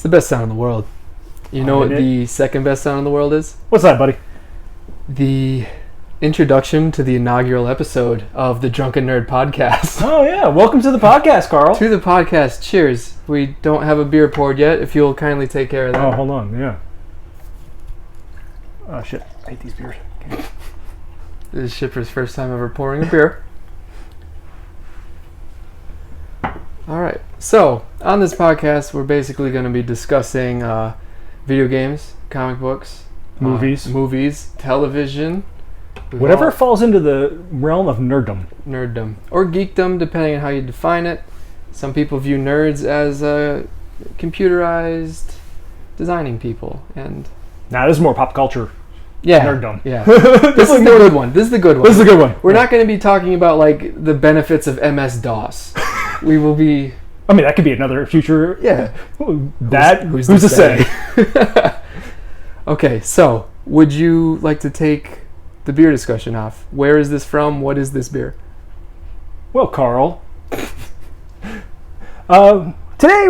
It's the best sound in the world. You know what the second best sound in the world is? What's that, buddy? The introduction to the inaugural episode of the Drunken Nerd podcast. Oh, yeah. Welcome to the podcast, Carl. To the podcast. Cheers. We don't have a beer poured yet, if you'll kindly take care of that. Oh, hold on. Yeah. Oh, shit. I hate these beers. Okay. This is Shipper's first time ever pouring a beer. Alright, so on this podcast, we're basically going to be discussing video games, comic books, movies, television. Whatever falls into the realm of nerddom. Or geekdom, depending on how you define it. Some people view nerds as computerized designing people. And nah, this is more pop culture. Yeah. Nerddom. Yeah. This is the good one. This is the good one. We're not going to be talking about like the benefits of MS-DOS. We will be... I mean, that could be another future... Yeah. Who's to say? Okay, so would you like to take the beer discussion off? Where is this from? What is this beer? Well, Carl, today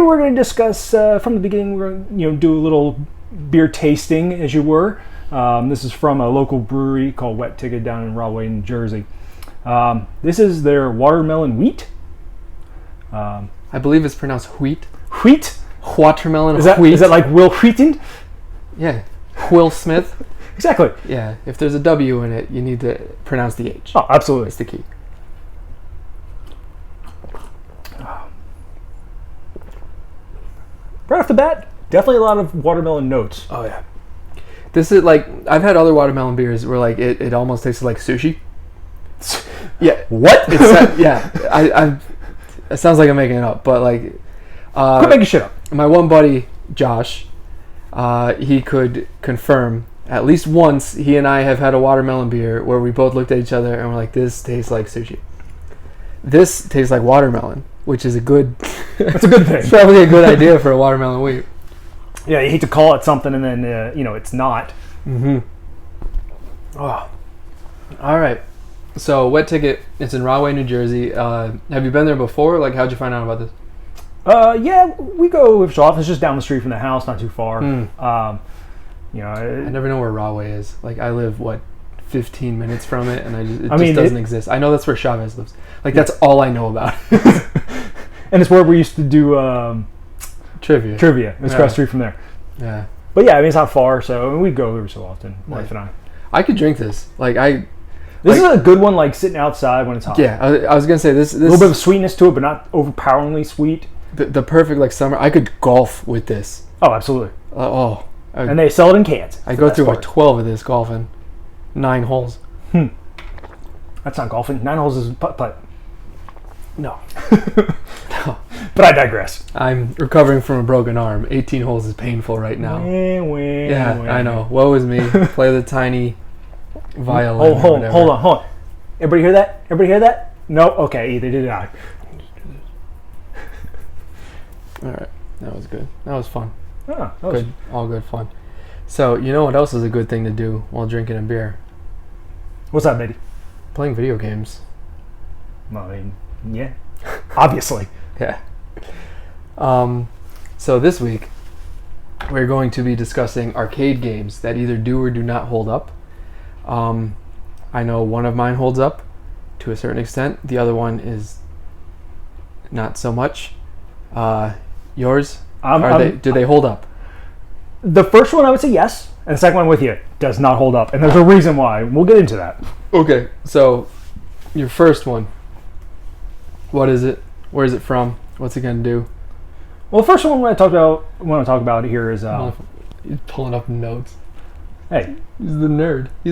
we're going to discuss from the beginning. We're going to do a little beer tasting, as you were. This is from a local brewery called Wet Ticket down in Rahway, New Jersey. This is their watermelon wheat. I believe it's pronounced wheat. Wheat? Watermelon wheat. Is that like Will Wheaton? Yeah. Will Smith. Exactly. Yeah. If there's a W in it, you need to pronounce the H. Oh, absolutely. That's the key. Right off the bat, definitely a lot of watermelon notes. Oh, yeah. This is like, I've had other watermelon beers where like it almost tastes like sushi. Yeah. What? Yeah. It sounds like I'm making it up, but like... Quit making shit up. My one buddy, Josh, he could confirm at least once he and I have had a watermelon beer where we both looked at each other and were like, this tastes like sushi. This tastes like watermelon, which is a good... That's a good thing. It's probably a good idea for a watermelon wheat. Yeah, you hate to call it something and then, it's not. Mm-hmm. Oh. All right. So, Wet Ticket, it's in Rahway, New Jersey. Have you been there before? Like, how'd you find out about this? Yeah, we go with off. It's just down the street from the house, not too far. I never know where Rahway is. Like, I live, 15 minutes from it, and it just doesn't exist. I know that's where Chavez lives. Like, that's all I know about. And it's where we used to do trivia. It's across the street from there. Yeah. But yeah, I mean, it's not far, so we go every so often, wife and I. I could drink this. This is a good one, like sitting outside when it's hot. Yeah, I was gonna say this. A little bit of sweetness to it, but not overpoweringly sweet. The perfect summer. I could golf with this. Oh, absolutely. And they sell it in cans. I go through 12 of this golfing, 9 holes. That's not golfing. 9 holes is putt. No. No. But I digress. I'm recovering from a broken arm. 18 holes is painful right now. I know. Woe is me. Play the tiny violin. Hold on. Everybody hear that? No? Okay, they did not. Alright. That was good. That was fun. Oh, good. All good fun. So, you know what else is a good thing to do while drinking a beer? What's that, matey? Playing video games. I mean, yeah. Obviously. Yeah. So this week, we're going to be discussing arcade games that either do or do not hold up. I know one of mine holds up to a certain extent. The other one is not so much. Yours? Do they hold up? The first one, I would say yes. And the second one with you does not hold up. And there's a reason why. We'll get into that. Okay. So, your first one. What is it? Where is it from? What's it going to do? Well, the first one I want to talk about here is... He's pulling up notes. Hey. He's the nerd. He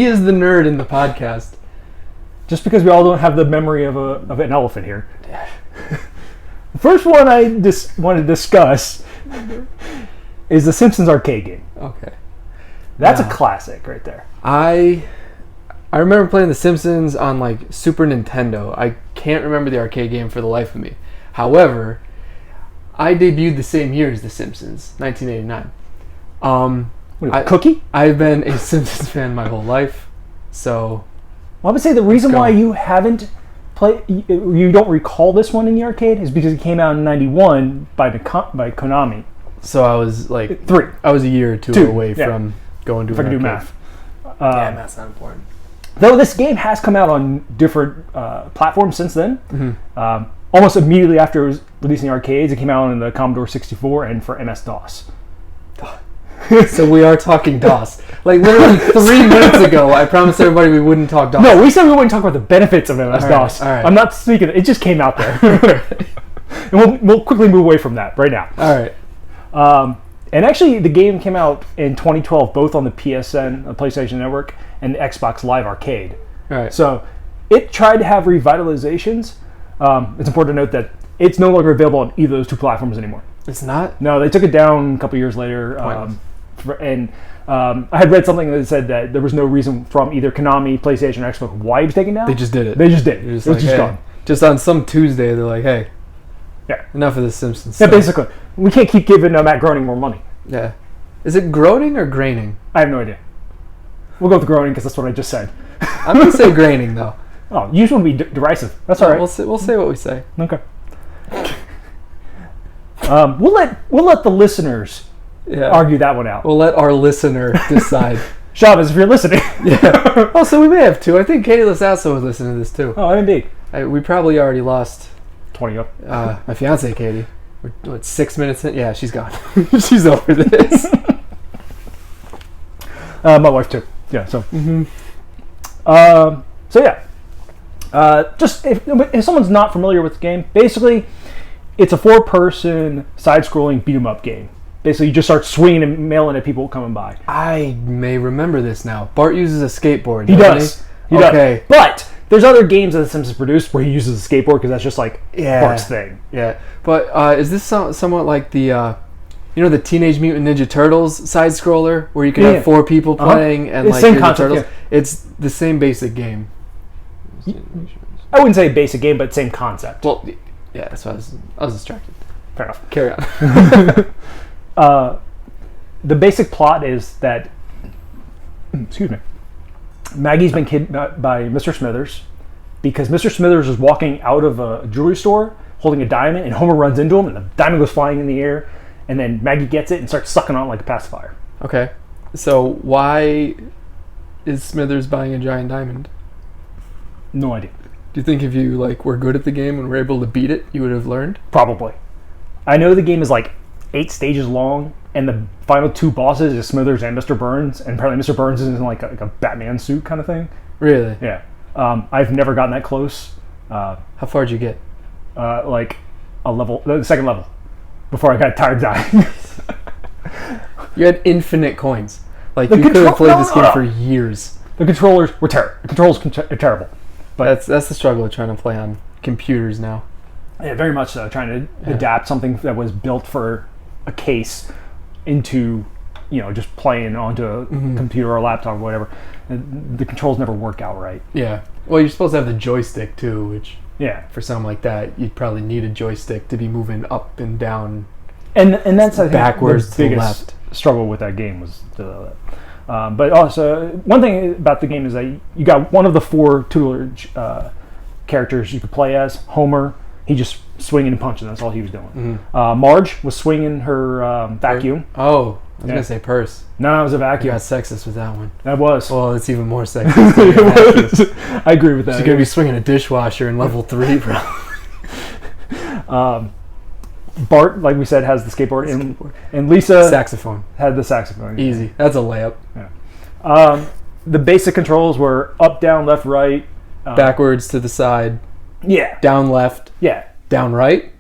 is the nerd in the podcast. Just because we all don't have the memory of an elephant here. The first one I just want to discuss is the Simpsons arcade game. Okay. That's a classic right there. I remember playing The Simpsons on Super Nintendo. I can't remember the arcade game for the life of me. However, I debuted the same year as The Simpsons, 1989. Cookie? I've been a Simpsons fan my whole life, so... Well, I would say the reason why you haven't you don't recall this one in the arcade is because it came out in '91 by Konami. So I was like 3. I was a year or two 2, away yeah. from going to If I an can do arcade. math. Yeah, math's not important. Though this game has come out on different platforms since then. Mm-hmm. Almost immediately after it was released in the arcades, it came out on the Commodore 64 and for MS-DOS. So we are talking DOS. Like literally 3 minutes ago, I promised everybody we wouldn't talk DOS. No, we said we wouldn't talk about the benefits of MS-DOS. All right. I'm not speaking. It just came out there. And we'll quickly move away from that right now. All right. And actually, the game came out in 2012, both on the PSN, the PlayStation Network, and the Xbox Live Arcade. All right. So it tried to have revitalizations. It's important to note that it's no longer available on either of those 2 platforms anymore. It's not? No, they took it down a couple years later. I had read something that said that there was no reason from either Konami, PlayStation, or Xbox why it was taken down. They just did it. They just did it. They're just It was like, just hey, gone. just on some Tuesday, they're like, hey, Yeah. enough of this Simpsons Yeah, stuff. basically. We can't keep giving Matt Groening more money. Yeah. Is it groaning or graining? I have no idea. We'll go with Groening because that's what I just said. I'm going to say graining, though. Oh, you just want to be derisive. That's all right. We'll say what we say. Okay. We'll let the listeners Yeah. argue that one out. We'll let our listener decide. Chavez, if you're listening. Yeah. Oh, so we may have 2. I think Katie Lasasso would listen to this, too. Oh, indeed. We probably already lost 20 up. my fiance, Katie. We're 6 minutes in? Yeah, she's gone. She's over this. My wife too. Yeah. So. Mm-hmm. So yeah. Just if someone's not familiar with the game, basically, it's a 4-person side-scrolling beat-em-up game. Basically, you just start swinging and mailing at people coming by. I may remember this now. Bart uses a skateboard. He doesn't does. He He does. Okay. But there's other games that The Simpsons produced where he uses a skateboard because that's just like Yeah. Bart's thing. Yeah. But is this somewhat like the, the Teenage Mutant Ninja Turtles side-scroller where you can Yeah. have 4 people playing and It's like same Ninja concept, Turtles? yeah. It's the same basic game. I wouldn't say basic game, but same concept. Well, yeah, that's why I was distracted. Fair enough. Carry on. The basic plot is that, excuse me, Maggie's been kidnapped by Mr. Smithers because Mr. Smithers is walking out of a jewelry store holding a diamond, and Homer runs into him, and the diamond goes flying in the air, and then Maggie gets it and starts sucking on it like a pacifier. Okay. So why is Smithers buying a giant diamond? No idea. Do you think if you were good at the game and were able to beat it, you would have learned? Probably. I know the game is 8 stages long, and the final 2 bosses is Smithers and Mr. Burns, and apparently Mr. Burns is in like a Batman suit kind of thing. Really? Yeah. I've never gotten that close. How far did you get? The second level, before I got tired of dying. You had infinite coins. You The could have control- played no, this no, game no. for years. The controllers were terrible. The controls are terrible. But That's the struggle with trying to play on computers now. yeah, very much so. Trying to adapt something that was built for a case into, just playing onto a computer or a laptop or whatever. The controls never work out right. Yeah. Well, you're supposed to have the joystick too, which Yeah. for something like that, you'd probably need a joystick to be moving up and down. And that's I think Backwards the to the biggest left. struggle with that game was but also one thing about the game is that you got one of the 4 tutelage characters you could play as. Homer, he just swinging and punching. That's all he was doing. Marge was swinging her vacuum. Oh, I was Yeah. gonna say purse. No, it was a You vacuum. got sexist with that one. That was. Well, it's even more sexist. It was. I agree with that. She's gonna be swinging a dishwasher in level 3, bro. Bart, like we said, has the skateboard, and Lisa Saxophone. had the saxophone. Easy. That's a layup. The basic controls were up, down, left, right. Backwards to the side. Yeah. Down left. Yeah. Down right.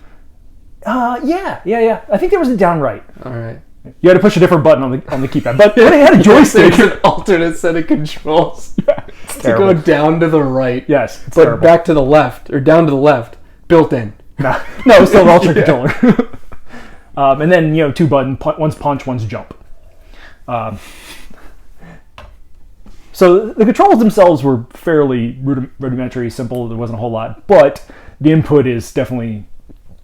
Yeah. I think there was a down right. All right. You had to push a different button on the keypad, but it had a joystick. There's an alternate set of controls to terrible. go down to the right. Yes, it's but terrible. back to the left or down to the left, built in. No, it's still an alternate controller. And then 2 button, one's punch, one's jump. So the controls themselves were fairly rudimentary, simple. There wasn't a whole lot, but the input is definitely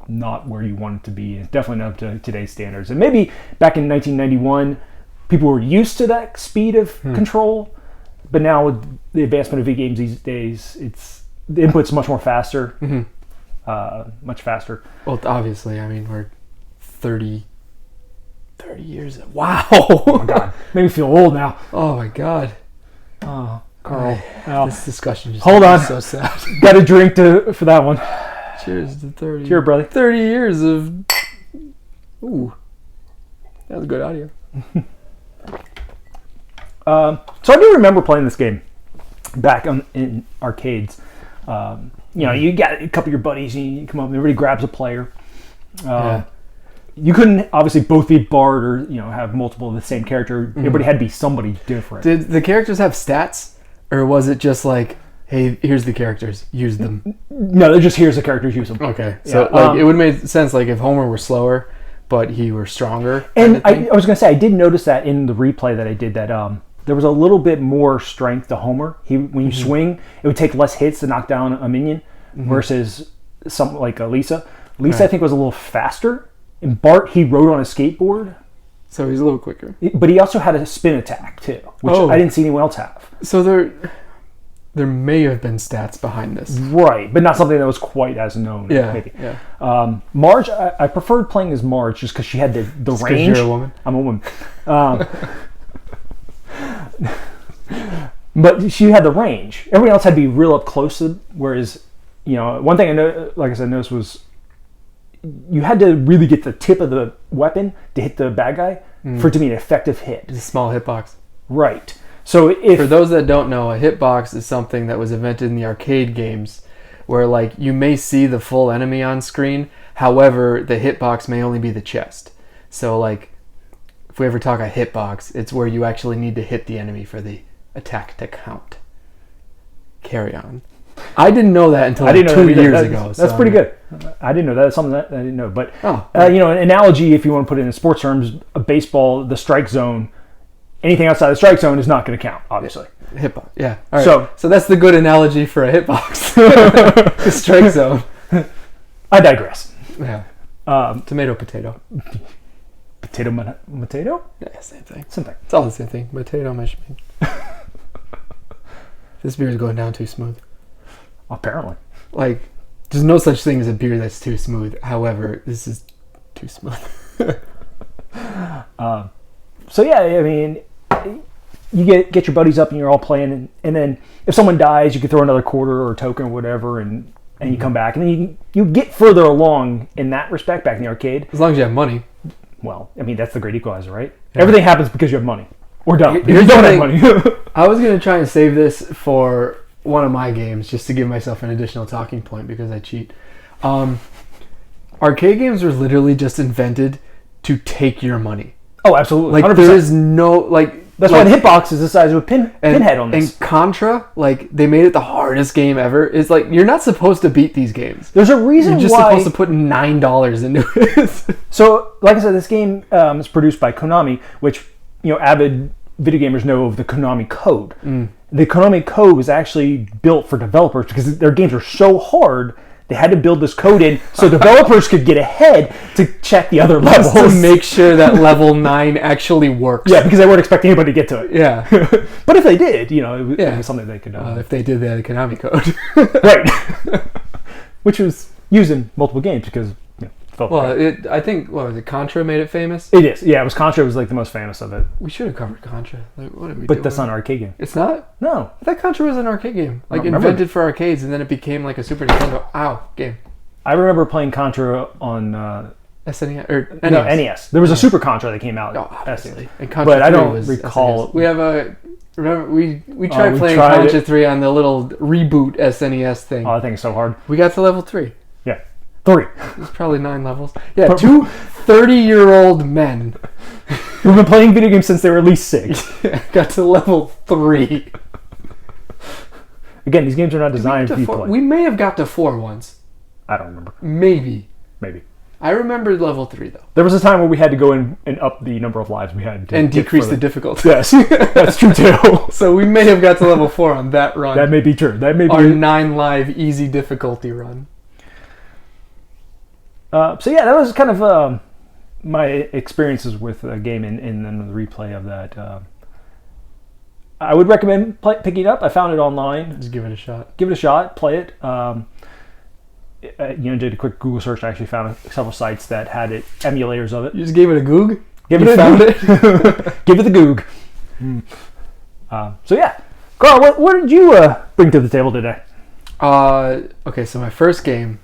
not where you want it to be. It's definitely not up to today's standards. And maybe back in 1991, people were used to that speed of control, but now with the advancement of V games these days, the input's much more faster, much faster. Well, obviously, I mean, we're 30 30 years. Wow. Oh my God, made me feel old now. Oh my God. Oh, Carl. This discussion just Hold on. so sad. Got a drink for that one. Cheers to 30. Cheers, brother. 30 years of. Ooh. That was good audio. So I do remember playing this game back in arcades. You got a couple of your buddies, and you come up and everybody grabs a player. You couldn't obviously both be Bard or have multiple of the same character. Mm-hmm. Everybody had to be somebody different. Did the characters have stats, or was it just like, hey, here's the characters, use them? No, they're just here's the characters, use them. Okay, so it would make sense like if Homer were slower, but he were stronger. And I was going to say I did notice that in the replay that I did that there was a little bit more strength to Homer. When you swing, it would take less hits to knock down a minion versus something like Lisa. Lisa, I think, was a little faster. And Bart, he rode on a skateboard. So he's a little quicker. But he also had a spin attack, too, which I didn't see anyone else have. So there may have been stats behind this. Right, but not something that was quite as known. Maybe. Yeah. Marge, I preferred playing as Marge just because she had the range. Because you're a woman? I'm a woman. But she had the range. Everyone else had to be real up close to them, whereas, one thing I know, like I said, noticed was you had to really get the tip of the weapon to hit the bad guy for it to be an effective hit. It's a small hitbox. Right. So for those that don't know, a hitbox is something that was invented in the arcade games where like you may see the full enemy on screen, however, the hitbox may only be the chest. So like if we ever talk a hitbox, it's where you actually need to hit the enemy for the attack to count. Carry on. I didn't know that until 2 years ago. That's pretty good. I didn't know that. That's something that I didn't know. But, an analogy, if you want to put it in sports terms, a baseball, the strike zone, anything outside the strike zone is not going to count, obviously. Hitbox, yeah. All right. So that's the good analogy for a hitbox. The strike zone. I digress. Yeah. Tomato, potato. Potato? Yeah, same thing. Same thing. It's all the same thing. Potato, mashed meat. This beer is going down too smooth. Apparently. Like, there's no such thing as a beer that's too smooth. However, this is too smooth. So yeah, I mean, you get your buddies up and you're all playing, and then if someone dies, you can throw another quarter or a token or whatever, and you come back, and then you get further along in that respect back in the arcade. As long as you have money. Well, I mean, that's the great equalizer, right? Yeah. Everything happens because you have money. Or don't. You don't have money. I was going to try and save this for one of my games just to give myself an additional talking point because I cheat. Arcade games were literally just invented to take your money. Oh, absolutely. Like 100%. There is no that's why the hitbox is the size of a pinhead on this. And Contra, like they made it the hardest game ever. It's like you're not supposed to beat these games. There's a reason why you're just supposed to put $9 into it. So, like I said, this game is produced by Konami, which avid video gamers know of the Konami code. The Konami code was actually built for developers because their games are so hard. They had to build this code in so developers could get ahead to check the other levels. Just to make sure that level 9 actually works. Yeah, because they weren't expecting anybody to get to it. Yeah. But if they did, it was something they could... if they did, they had a Konami code. Right. Which was used in multiple games because... I think, was it Contra made it famous? It is. Yeah, it was Contra was like the most famous of it. We should have covered Contra. Like, what are we doing? But that's not an arcade game. It's not? No. I thought Contra was an arcade game. Like invented for arcades and then it became like a Super Nintendo game. I remember playing Contra on SNES or NES. No, NES. There was a Super Contra that came out. Oh, obviously. And Contra but I don't recall. SNES. We have a... Remember, we tried playing Contra 3 on the little reboot SNES thing. Oh, that thing's so hard. We got to level 3. Yeah. 3. There's probably 9 levels. Yeah, 2 30-year-old men who've been playing video games since they were at least 6. Got to level 3. Again, these games are not designed for you to play. We may have got to 4 once. I don't remember. Maybe. I remember level 3 though. There was a time where we had to go in and up the number of lives we had. And decrease the difficulty. Yes, that's true too. So we may have got to level 4 on that run. That may be true. That may be our 9 live easy difficulty run. So yeah, that was kind of my experiences with a game and then the replay of that. I would recommend picking it up. I found it online. Just give it a shot. Give it a shot. Play it. Did a quick Google search. I actually found several sites that had emulators of it. You just gave it a Goog? Give You it found it. Give it the goog. So yeah, Carl, what did you bring to the table today? Okay, so my first game,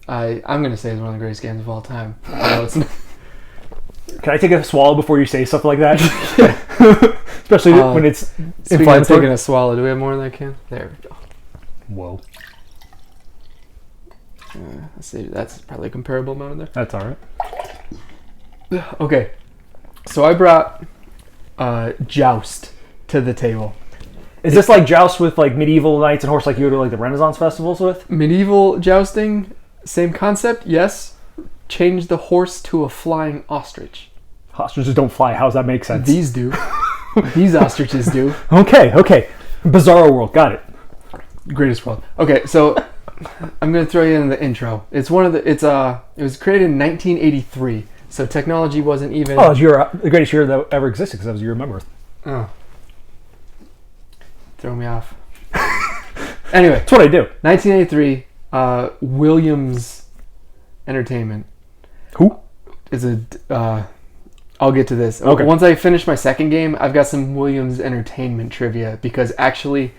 I'm gonna say is one of the greatest games of all time. I know it's not. Can I take a swallow before you say something like that? Especially when it's Speaking of inflammatory. taking a swallow, do we have more in that can? There we go. Whoa, Let's see, that's probably a comparable amount in there. that's all right. Okay, so I brought Joust to the table. Is this like joust with like medieval knights and horse like you go to like the Renaissance festivals with? Medieval jousting, same concept, yes. Change the horse to a flying ostrich. Ostriches don't fly. How does that make sense? These do. These ostriches do. Okay. Bizarro world. Got it. Greatest world. Okay, so I'm gonna throw you in the intro. It was created in 1983, so technology wasn't even. Oh, it's the greatest year that ever existed because that was your member. Oh. Throw me off. Anyway, That's what I do. 1983, Williams Entertainment. Who? Is I'll get to this. Okay. Once I finish my second game, I've got some Williams Entertainment trivia because actually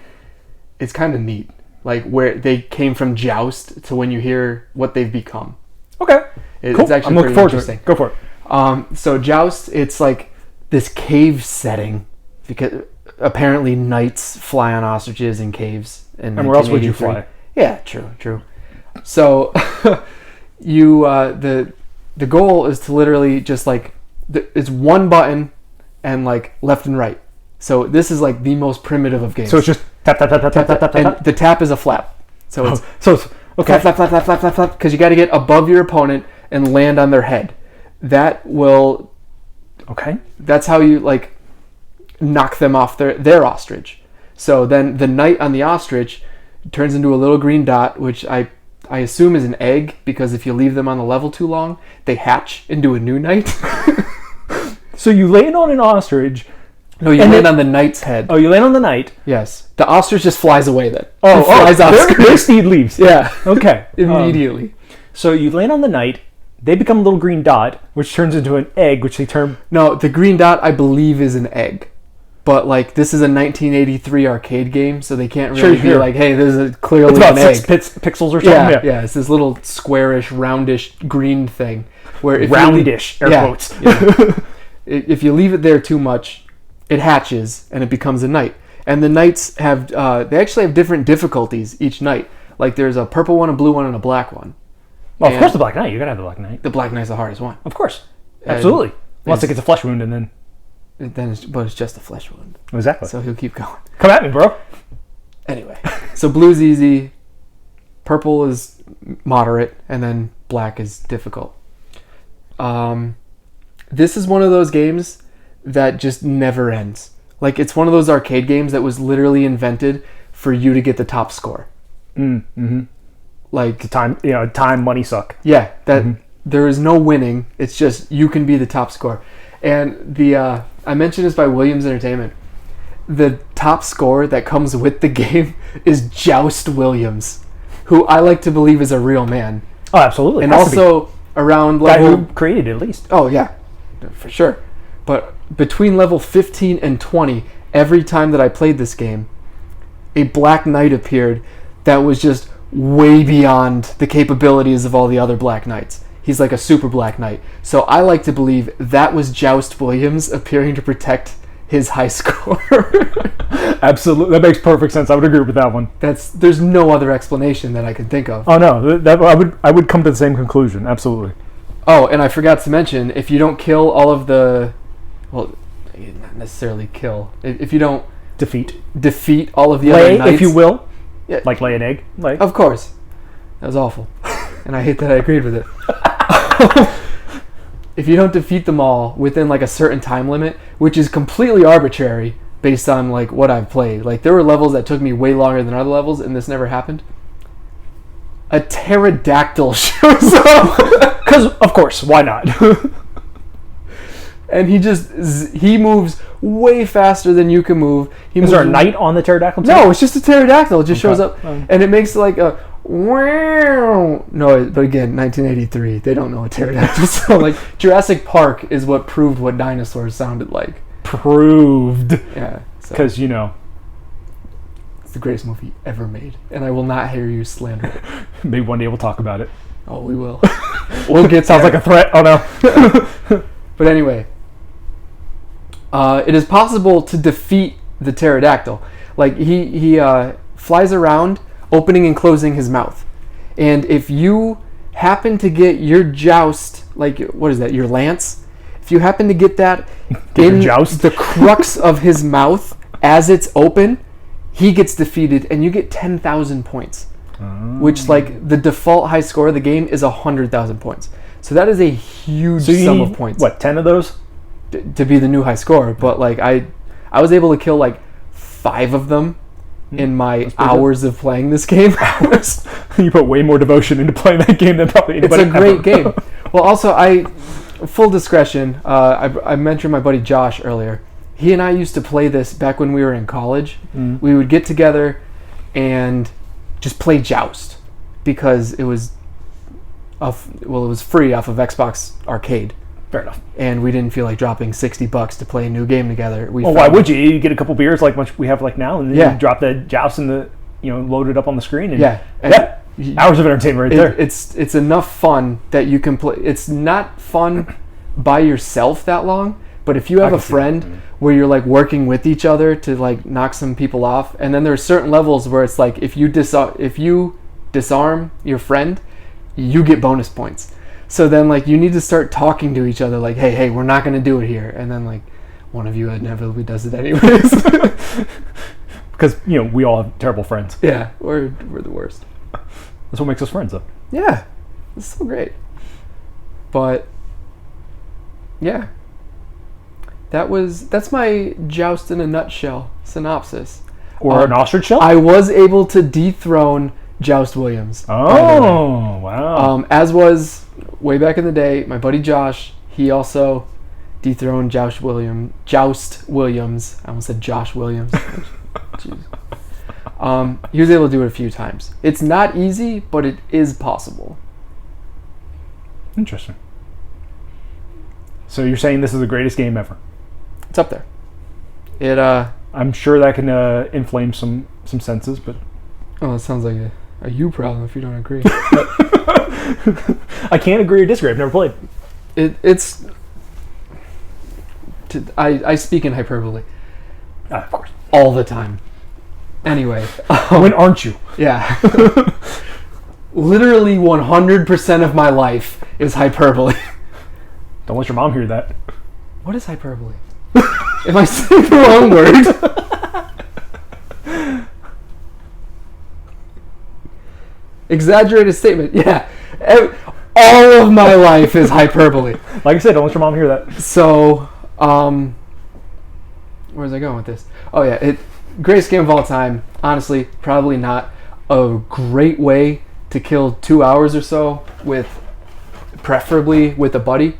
it's kind of neat. Like where they came from Joust to when you hear what they've become. Okay. It's actually I'm looking pretty forward to interesting. it. Go for it. So Joust, it's like this cave setting because apparently knights fly on ostriches in caves. And where else would you fly? Yeah, true. So the goal is to literally just like it's one button and like left and right. So this is like the most primitive of games. So it's just tap tap tap tap tap tap tap and tap. the tap is a flap. So it's Okay. flap, because you got to get above your opponent and land on their head. That will. Okay. That's how you like knock them off their ostrich. So then the knight on the ostrich turns into a little green dot, which I assume is an egg because if you leave them on the level too long, they hatch into a new knight. So you land on an ostrich. No, you land on the knight's head. Oh, you land on the knight. Yes. The ostrich just flies away then. Oh, It flies off screen. their steed leaves. Yeah. Okay. Immediately. So you land on the knight. They become a little green dot, which turns into an egg, which they term. No, the green dot I believe is an egg. But like this is a 1983 arcade game, so they can't really be like, "Hey, this is clearly It's about an egg." 6 pixels or something. Yeah, it's this little squarish, roundish green thing. Where if Roundish, air quotes. Yeah. If you leave it there too much, it hatches and it becomes a knight. And the knights have they actually have different difficulties each knight. Like there's a purple one, a blue one, and a black one. Well, of course the Black Knight. You gotta have the Black Knight. The black knight's the hardest one. Of course. Absolutely. Unless it gets a flesh wound and then. But it's just a flesh wound. Exactly. So he'll keep going. Come at me, bro. Anyway, so blue's easy, purple is moderate, and then black is difficult. This is one of those games that just never ends. Like it's one of those arcade games that was literally invented for you to get the top score. Mm-hmm. Like time, money suck. yeah, that there is no winning. It's just you can be the top score. And the I mentioned this by Williams Entertainment. The top score that comes with the game is Joust Williams, who I like to believe is a real man. Oh, absolutely. And also around guy level who created it, at least. Oh yeah, for sure. But between level 15 and 20, every time that I played this game, a Black Knight appeared that was just way beyond the capabilities of all the other Black Knights. He's like a super Black Knight. So I like to believe that was Joust Williams appearing to protect his high score. Absolutely. That makes perfect sense. I would agree with that one. There's no other explanation that I can think of. Oh no, I would come to the same conclusion. Absolutely. Oh, and I forgot to mention, if you don't kill all of the, well, not necessarily kill. If you don't defeat all of the other knights, if you will. Yeah. Like lay an egg. Like. Of course. That was awful. And I hate that I agreed with it. If you don't defeat them all within like a certain time limit, which is completely arbitrary based on like what I've played. Like there were levels that took me way longer than other levels and this never happened. A pterodactyl shows up. Because, of course, why not? And he moves way faster than you can move. Is there a knight on the pterodactyl too? No, it's just a pterodactyl. It just shows up. And it makes like a wow. No, but again, 1983. They don't know a pterodactyl. So like Jurassic Park is what proved what dinosaurs sounded like. Proved. Yeah. Because, you know. It's the greatest movie ever made. And I will not hear you slander it. Maybe one day we'll talk about it. Oh, we will. We'll get Sounds like a threat. Oh, no. But anyway. It is possible to defeat the pterodactyl. Like, he flies around, opening and closing his mouth. And if you happen to get your joust, like, what is that, your lance? If you happen to get that in the crux of his mouth as it's open, he gets defeated, and you get 10,000 points. Which, like, the default high score of the game is 100,000 points. So that is a huge sum of points. What, 10 of those? To be the new high score. But, like, I was able to kill, like, 5 of them in my hours of playing this game. You put way more devotion into playing that game than probably anybody. It's a great game. Well, also, full discretion, I mentioned my buddy Josh earlier. He and I used to play this back when we were in college. We would get together and just play Joust because it was free off of Xbox Arcade. Fair enough. And we didn't feel like dropping $60 to play a new game together. Well, why would you? You get a couple beers like much we have like now, and then you drop the Joust and load it up on the screen. And hours of entertainment right there. It's enough fun that you can play. It's not fun by yourself that long, but if you have a friend where you're like working with each other to like knock some people off, and then there are certain levels where it's like if you disarm your friend, you get bonus points. So then like you need to start talking to each other like, hey, we're not going to do it here, and then like one of you inevitably does it anyways. Because we all have terrible friends. Yeah, we're the worst. That's what makes us friends, though. Yeah, it's so great. But yeah, that's my Joust in a nutshell synopsis. Or an ostrich shell? I was able to dethrone Joust Williams. Oh, wow. As was way back in the day, my buddy Josh. He also dethroned Joust Williams. I almost said Josh Williams. Jeez. He was able to do it a few times. It's not easy, but it is possible. Interesting. So you're saying this is the greatest game ever? It's up there. I'm sure that can inflame some senses, but it sounds like a you problem if you don't agree. I can't agree or disagree. I've never played. I speak in hyperbole. Of course. All the time. Anyway. When aren't you? Yeah. Literally 100% of my life is hyperbole. Don't let your mom hear that. What is hyperbole? Am I saying the wrong word? Exaggerated statement. Yeah. All of my life is hyperbole. Like I said, don't let your mom hear that. So, where's I going with this? Oh yeah, greatest game of all time. Honestly, probably not a great way to kill 2 hours or so preferably with a buddy.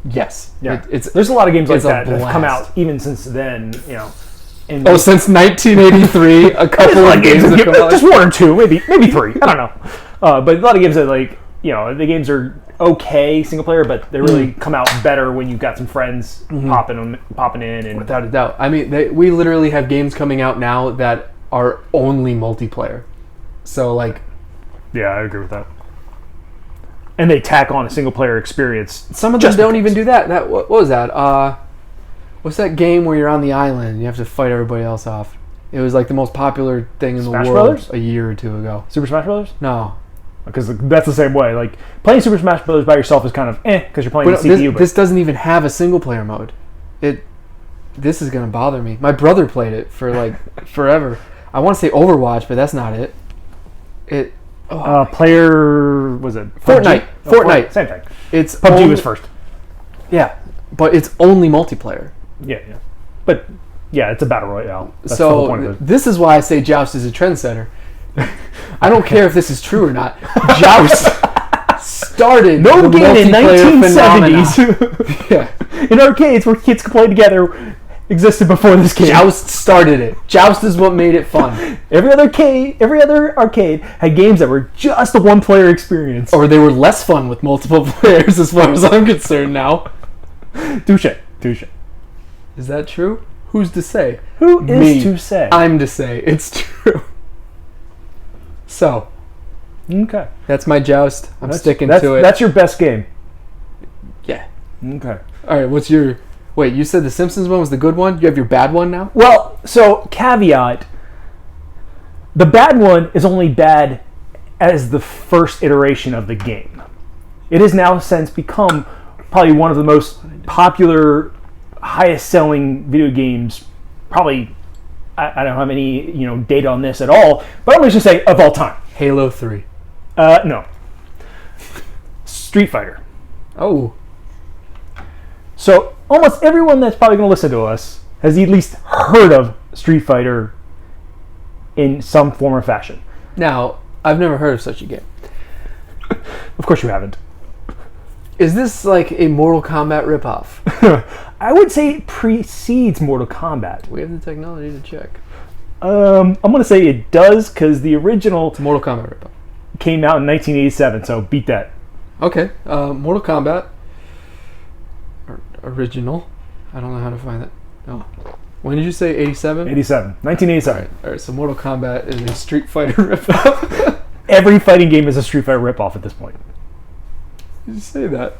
Yes. Yeah. There's a lot of games like that have come out even since then, since 1983, a couple of games have come out. Just one or two, maybe 3. I don't know. But a lot of games that the games are okay single player, but they really come out better when you've got some friends popping in. And without a doubt. I mean, we literally have games coming out now that are only multiplayer. So like, yeah, I agree with that. And they tack on a single player experience. Some of them don't even do that. What was that? What's that game where you're on the island and you have to fight everybody else off? It was like the most popular thing in the world Brothers? A year or two ago. Super Smash Brothers? No. Because that's the same way. Like, playing Super Smash Brothers by yourself is kind of because you're playing the CPU. This doesn't even have a single player mode. This is going to bother me. My brother played it for like forever. I want to say Overwatch, but that's not it. Player, was it Fortnite? Fortnite. Same thing. It's PUBG was first. Yeah, but it's only multiplayer. Yeah. But yeah, it's a battle royale. That's so the whole point of it. This is why I say Joust is a trendsetter. I don't care if this is true or not. Joust started no the game in 1970s. Yeah, in arcades where kids could play together existed before this game. Joust started it. Joust is what made it fun. Every other arcade had games that were just a one-player experience. Or they were less fun with multiple players, as far as I'm concerned now. Touche. Is that true? Who's to say? Who is Me. to say? I'm to say. It's true. So, Okay. that's my Joust. I'm sticking That's to it. That's your best game. Yeah. Okay. All right, what's your... Wait, you said the Simpsons one was the good one? You have your bad one now? Well, so caveat, the bad one is only bad as the first iteration of the game. It has now since become probably one of the most popular, highest selling video games, probably, I don't have any data on this at all, but I'm just going to say of all time. Halo 3. No. Street Fighter. Oh. So almost everyone that's probably going to listen to us has at least heard of Street Fighter in some form or fashion. Now, I've never heard of such a game. Of course you haven't. Is this like a Mortal Kombat ripoff? I would say it precedes Mortal Kombat. We have the technology to check. I'm going to say it does because the original It's a Mortal Kombat ripoff. came out in 1987, so beat that. Okay. Mortal Kombat. Original. I don't know how to find that. Oh. When did you say 87? 87. 1987. All right, so Mortal Kombat is a Street Fighter ripoff. Every fighting game is a Street Fighter ripoff at this point. Did you say that?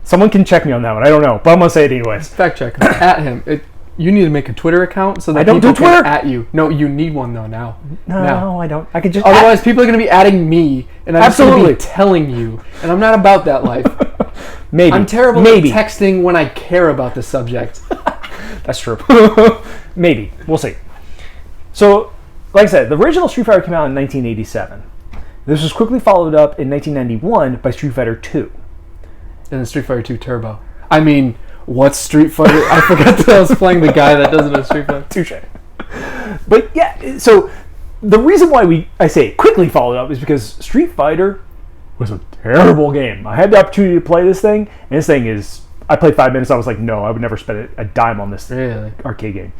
Someone can check me on that one. I don't know, but I'm going to say it anyways. Fact check. At him. You need to make a Twitter account so that I don't people do Twitter. can at you. No, you need one though now. No, I don't. I could just... Otherwise, people are going to be adding me, and I'm just going to Absolutely. be telling you, and I'm not about that life. Maybe. I'm terrible Maybe. at texting when I care about the subject. That's true. Maybe. We'll see. So, like I said, the original Street Fighter came out in 1987. This was quickly followed up in 1991 by Street Fighter 2. And then Street Fighter 2 Turbo. I mean, what's Street Fighter? I forgot that I was playing the guy that doesn't know Street Fighter. Touche. But yeah, so the reason why I say it quickly followed up is because Street Fighter was a terrible game. I had the opportunity to play this thing, and this thing is... I played 5 minutes, I was like, no, I would never spend a dime on this arcade game.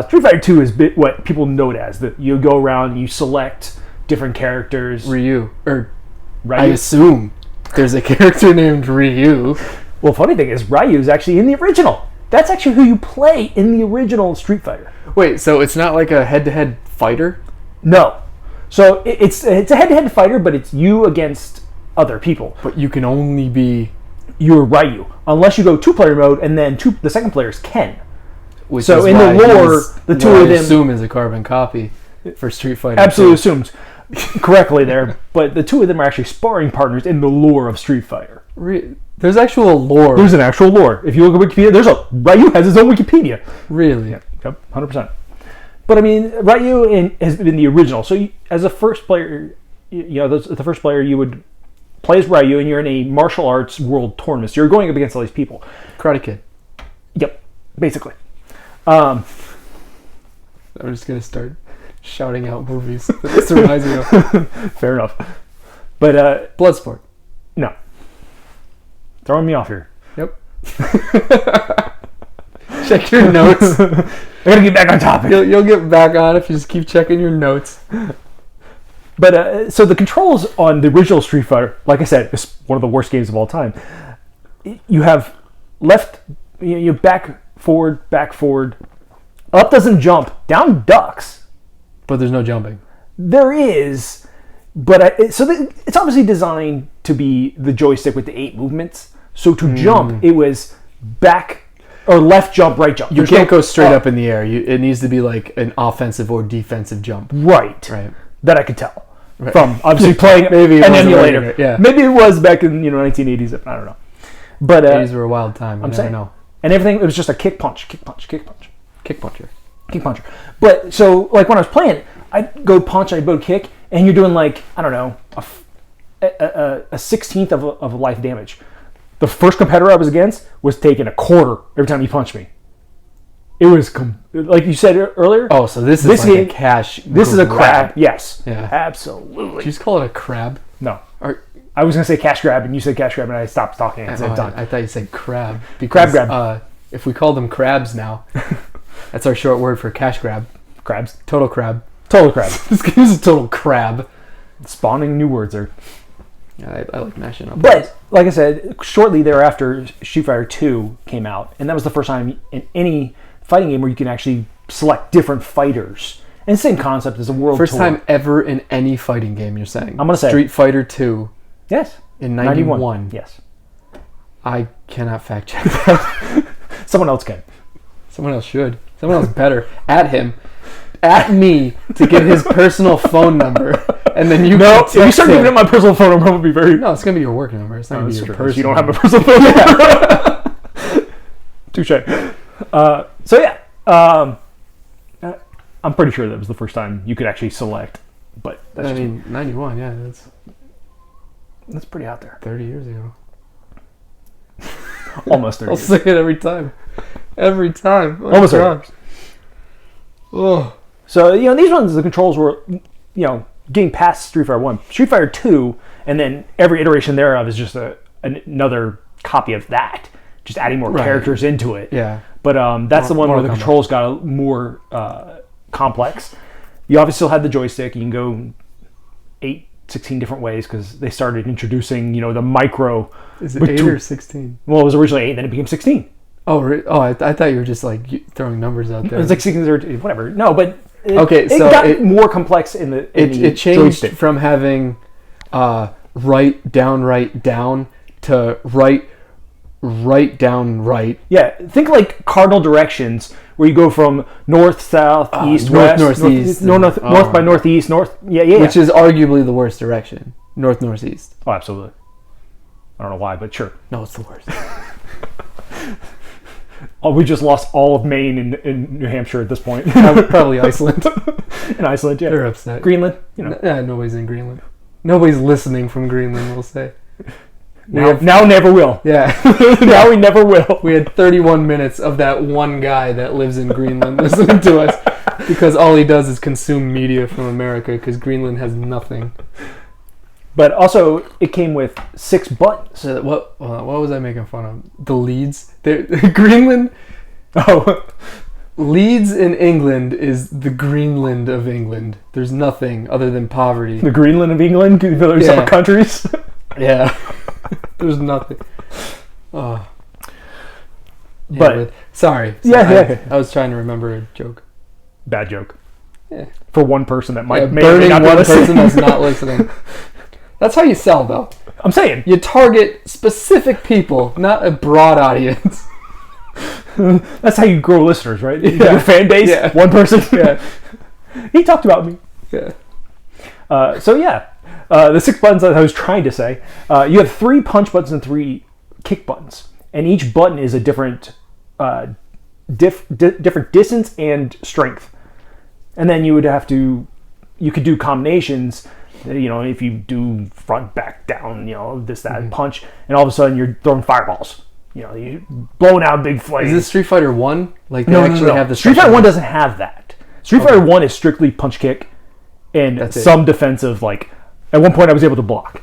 Street Fighter 2 is what people know it as. That you go around and you select different characters. Ryu. Or Ryu. I assume there's a character named Ryu. Well, funny thing is, Ryu is actually in the original. That's actually who you play in the original Street Fighter. Wait, so it's not like a head-to-head fighter? No. So it's a head-to-head fighter, but it's you against other people. But you can only be... You're Ryu. Unless you go two-player mode, and then the second player is Ken. Which So is in the why lore, he's the two what of I them... assume is a carbon copy for Street Fighter. Absolutely 2. assumes correctly there, but the two of them are actually sparring partners in the lore of Street Fighter. There's actual lore. There's an actual lore. If you look at Wikipedia, Ryu has his own Wikipedia. Really? Yep, 100%. But I mean, Ryu has been the original. So as a first player, the first player you would play as Ryu, and you're in a martial arts world tournament. So you're going up against all these people. Karate Kid. Yep, basically. I'm just gonna start shouting out movies that this reminds me of. Fair enough. But Bloodsport. no, throwing me off here. Yep. Check your notes. I gotta get back on topic. You'll get back on if you just keep checking your notes. But so the controls on the original Street Fighter, like I said, is one of the worst games of all time. You have left, you back, forward, up doesn't jump, down ducks. But there's no jumping. There is, but it's obviously designed to be the joystick with the 8 movements. So to jump, it was back or left jump, right jump. You can't go straight up in the air. It needs to be like an offensive or defensive jump. Right. That I could tell from obviously playing Maybe an emulator. Yeah. Maybe it was back in 1980s. I don't know. But 80s were a wild time. I'm saying, know. And everything, it was just a kick punch. Kick puncher. But so like when I was playing, I'd go punch, I'd go kick, and you're doing like, I don't know, a 16th of a life damage. The first competitor I was against was taking a quarter every time he punched me. It was like you said earlier. Oh, so this is like a cash. This is a crab. Yes. Yeah. Absolutely. Did you just call it a crab? No. I was gonna say cash grab, and you said cash grab, and I stopped talking at the same time. I thought you said crab. Because, crab grab. If we call them crabs now, That's our short word for cash grab. Crabs. Total crab. Total crab. This game is a total crab. Spawning new words there. Yeah, I like mashing up. But, like I said, shortly thereafter, Street Fighter 2 came out. And that was the first time in any fighting game where you can actually select different fighters. And same concept as a world First tour. time ever in any fighting game, you're saying? I'm going to say. Street Fighter 2. Yes. In 91. Yes. I cannot fact check that. Someone else can. Someone else should. Someone else better. At him. At me to get his personal phone number. And then you if you start giving up my personal phone number, I'm going to be very... No, it's going to be your work number. It's not going to be your personal. You don't have my personal phone number. Touche. So, yeah. I'm pretty sure that was the first time you could actually select. But that's 91, yeah. That's pretty out there. 30 years ago. Almost 30 I'll years. say it every time. Every time. Oh, Almost 30. Oh. So, these ones, the controls were, getting past Street Fighter 1. Street Fighter 2, and then every iteration thereof is just another copy of that. Just adding more characters into it. Yeah. But that's the one where the controls got more complex. You obviously still had the joystick. You can go 16 different ways because they started introducing, the micro. Is it 8 or 16? Well, it was originally 8, then it became 16. Oh, I thought you were just like throwing numbers out there. It was like 16 or whatever. No, but it got more complex in the it changed joystick. From having right down to right down right. Yeah, think like cardinal directions where you go from north, south, east, west, northeast, north by northeast, north. Yeah. Which is arguably the worst direction. Northeast. Oh, absolutely. I don't know why, but sure. No, it's the worst. Oh, we just lost all of Maine in New Hampshire at this point. Probably Iceland. In Iceland, yeah. They're upset. Greenland, nobody's in Greenland. Nobody's listening from Greenland, we'll say. Now never will. Yeah. Now we never will. We had 31 minutes of that one guy that lives in Greenland listening to us because all he does is consume media from America because Greenland has nothing. But also, it came with 6 buttons. So what was I making fun of? The Leeds? Greenland? Oh. Leeds in England is the Greenland of England. There's nothing other than poverty. The Greenland of England? There's separate countries? Yeah. There's nothing. Oh. Yeah, but sorry. Yeah. I was trying to remember a joke. Bad joke. Yeah. For one person that might burning one person that's not listening. That's how you sell, though. I'm saying. You target specific people, not a broad audience. That's how you grow listeners, right? Your fan base, one person. Yeah. He talked about me. Yeah. The 6 buttons that I was trying to say, you have 3 punch buttons and 3 kick buttons. And each button is a different different distance and strength. And then you could do combinations. If you do front, back, down, this, that, punch, and all of a sudden you're throwing fireballs. You blowing out big flames. Is this Street Fighter 1? Like they no. have the Street Fighter 1 doesn't have that. Street Fighter 1 is strictly punch, kick, and some defensive. Like at one point I was able to block,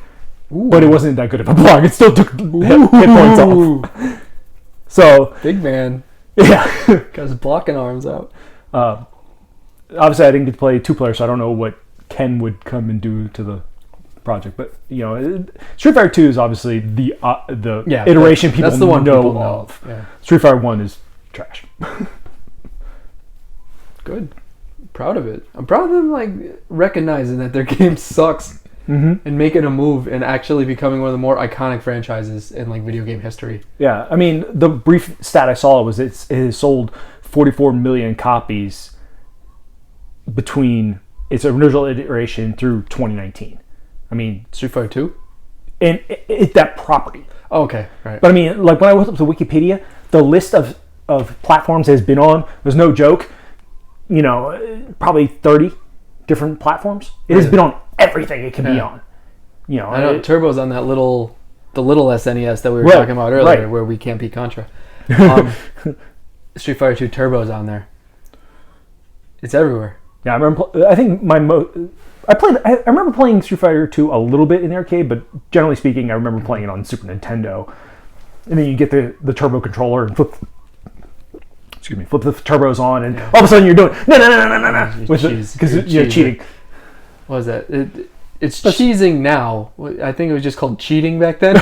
but it wasn't that good of a block. It still took hit points off. So big man, yeah, got his blocking arms out. Obviously, I didn't get to play 2-player, so I don't know what Ken would come and do to the project. But Street Fighter 2 is obviously the iteration people that's the one know people know of. Yeah. Street Fighter 1 is trash. Good. Proud of it. I'm proud of them recognizing that their game sucks and making a move and actually becoming one of the more iconic franchises in video game history. Yeah, I mean the brief stat I saw was it has sold 44 million copies between its original iteration through 2019. I mean Street Fighter 2? And it's that property. Oh, okay, right. But I mean, when I went up to Wikipedia, the list of platforms it has been on, there's no joke, probably 30 different platforms. It has been on everything it can be on. I know Turbo's on that the little SNES that we were talking about earlier, where we can't beat Contra. Street Fighter 2 Turbo's on there. It's everywhere. Yeah, I remember. I think I remember playing Street Fighter 2 a little bit in the arcade, but generally speaking, I remember playing it on Super Nintendo. And then you get the Turbo controller and flip flip the turbos on, and all of a sudden you're doing no, because you're cheating. What was that? It's cheesing now. I think it was just called cheating back then.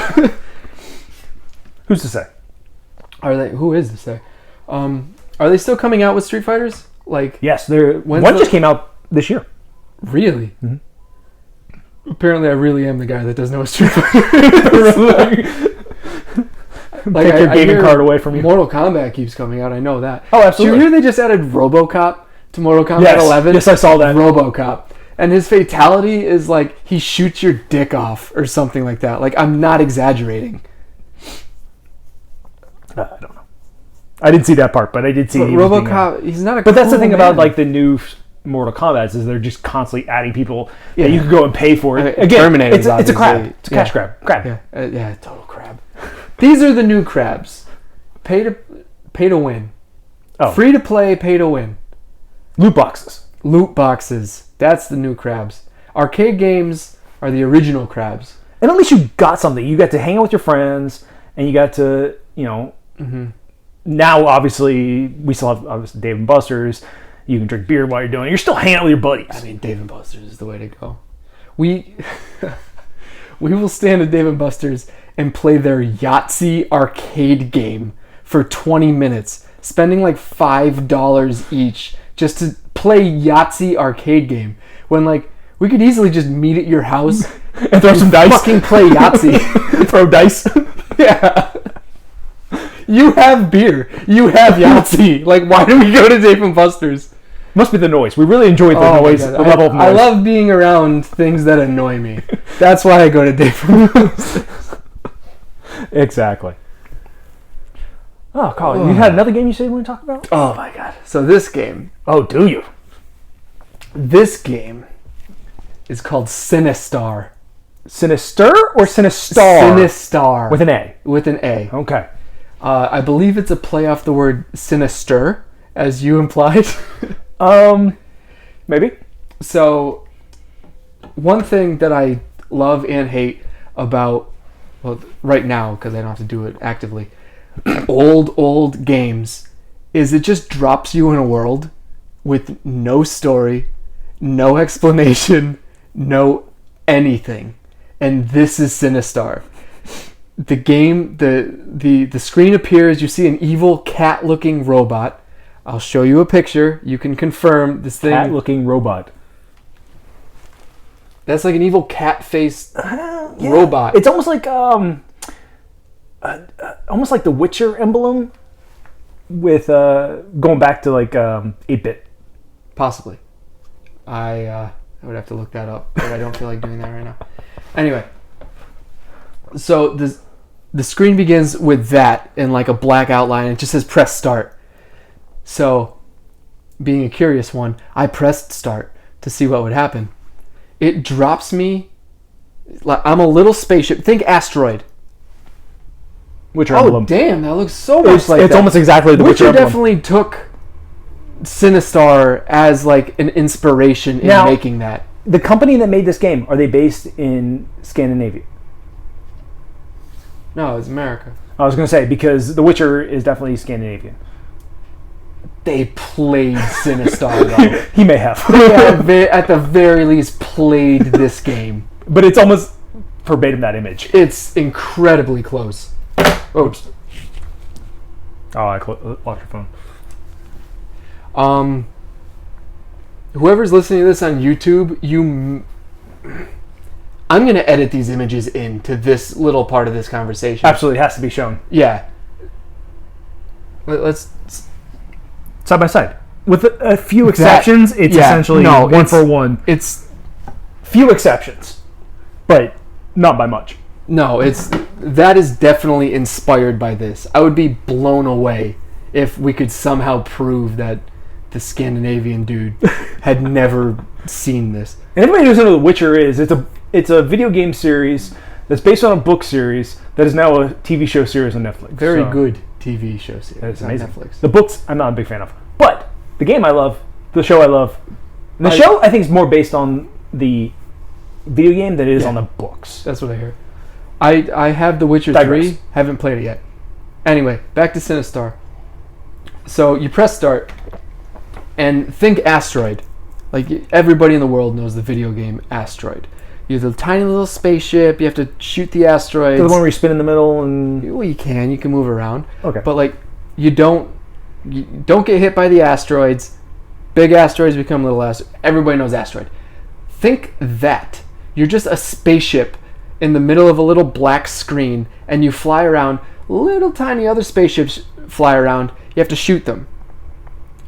Who's to say? Who is to say? Are they still coming out with Street Fighters? Like, yes, one just came out this year. Really? Mm-hmm. Apparently, I really am the guy that doesn't know what Street Fighter is. Take your gaming card away from you. Mortal Kombat keeps coming out. I know that. Oh, absolutely. Did you hear they just added RoboCop to Mortal Kombat 11? Yes, I saw that. RoboCop. And his fatality is like he shoots your dick off or something like that. Like, I'm not exaggerating. I don't know. I didn't see that part, but I did see RoboCop. He's not a. But that's the thing about like the new Mortal Kombat is they're just constantly adding people that you could go and pay for it. Again, Terminator. It's a crab. It's a cash grab. Yeah, total crab. These are the new crabs. Pay to win. Oh. Free to play, pay to win. Loot boxes. Loot boxes. That's the new crabs. Arcade games are the original crabs. And at least you got something. You got to hang out with your friends, and you got to, Now, obviously, we still have Dave & Buster's. You can drink beer while you're doing it. You're still hanging out with your buddies. I mean, Dave & Buster's is the way to go. We will stand at Dave & Buster's and play their Yahtzee arcade game for 20 minutes, spending like $5 each just to play Yahtzee arcade game. When like we could easily just meet at your house and throw some dice. Fucking play Yahtzee. Throw dice. Yeah. You have beer. You have Yahtzee. Like, why do we go to Dave & Buster's? Must be the noise. We really enjoy the noise. The level of noise. I love being around things that annoy me. That's why I go to Dave & Buster's. Exactly. Oh, Colin, you had another game you said you want to talk about? Oh my god. So this game. Oh, do you? This game is called Sinistar. Sinister or Sinistar? Sinistar. With an A. With an A. Okay. I believe it's a play off the word sinister, as you implied. Maybe. So, one thing that I love and hate about, well, right now, because I don't have to do it actively, old games, is it just drops you in a world with no story, no explanation, no anything. And this is Sinistar. The game, the screen appears, you see an evil cat-looking robot. I'll show you a picture. You can confirm this thing. Cat-looking robot. That's like an evil cat-faced robot. It's almost like the Witcher emblem with going back to like 8-bit. Possibly. I would have to look that up, but I don't feel like doing that right now. Anyway, so the screen begins with that in like a black outline. It just says press start. So, being a curious one, I pressed start to see what would happen. It drops me. I'm a little spaceship. Think asteroid. Witcher emblem. Oh damn, that looks so much like it's that. Almost exactly the Witcher emblem. Definitely took Sinistar as like an inspiration in making that. The company that made this game, are they based in Scandinavia? No, it's America. I was going to say, because The Witcher is definitely Scandinavian. They played Sinistar, though. He may have. They at the very least played this game. But it's almost verbatim that image. It's incredibly close. Oops. Oh, I locked your phone. Whoever's listening to this on YouTube, I'm going to edit these images into this little part of this conversation. Absolutely, it has to be shown. Yeah. Let's... Side by side. With a few exceptions, it's essentially one for one. It's... Few exceptions, but not by much. No, that is definitely inspired by this. I would be blown away if we could somehow prove that the Scandinavian dude had never seen this. And everybody who doesn't know what The Witcher is, it's a video game series that's based on a book series that is now a TV show series on Netflix. Very good TV show series. It's amazing. Netflix. The books, I'm not a big fan of. But the game I love, the show I love. And the show, I think, is more based on the video game than it is on the books. That's what I hear. I have The Witcher 3. Haven't played it yet. Anyway, back to Sinistar. So you press start, and think Asteroid. Like, everybody in the world knows the video game Asteroid. You have a tiny little spaceship. You have to shoot the asteroids. The one where you spin in the middle and... Well, you can move around. Okay. But like, you don't get hit by the asteroids. Big asteroids become little asteroids. Everybody knows Asteroid. Think that. You're just a spaceship in the middle of a little black screen, and you fly around. Little tiny other spaceships fly around. You have to shoot them.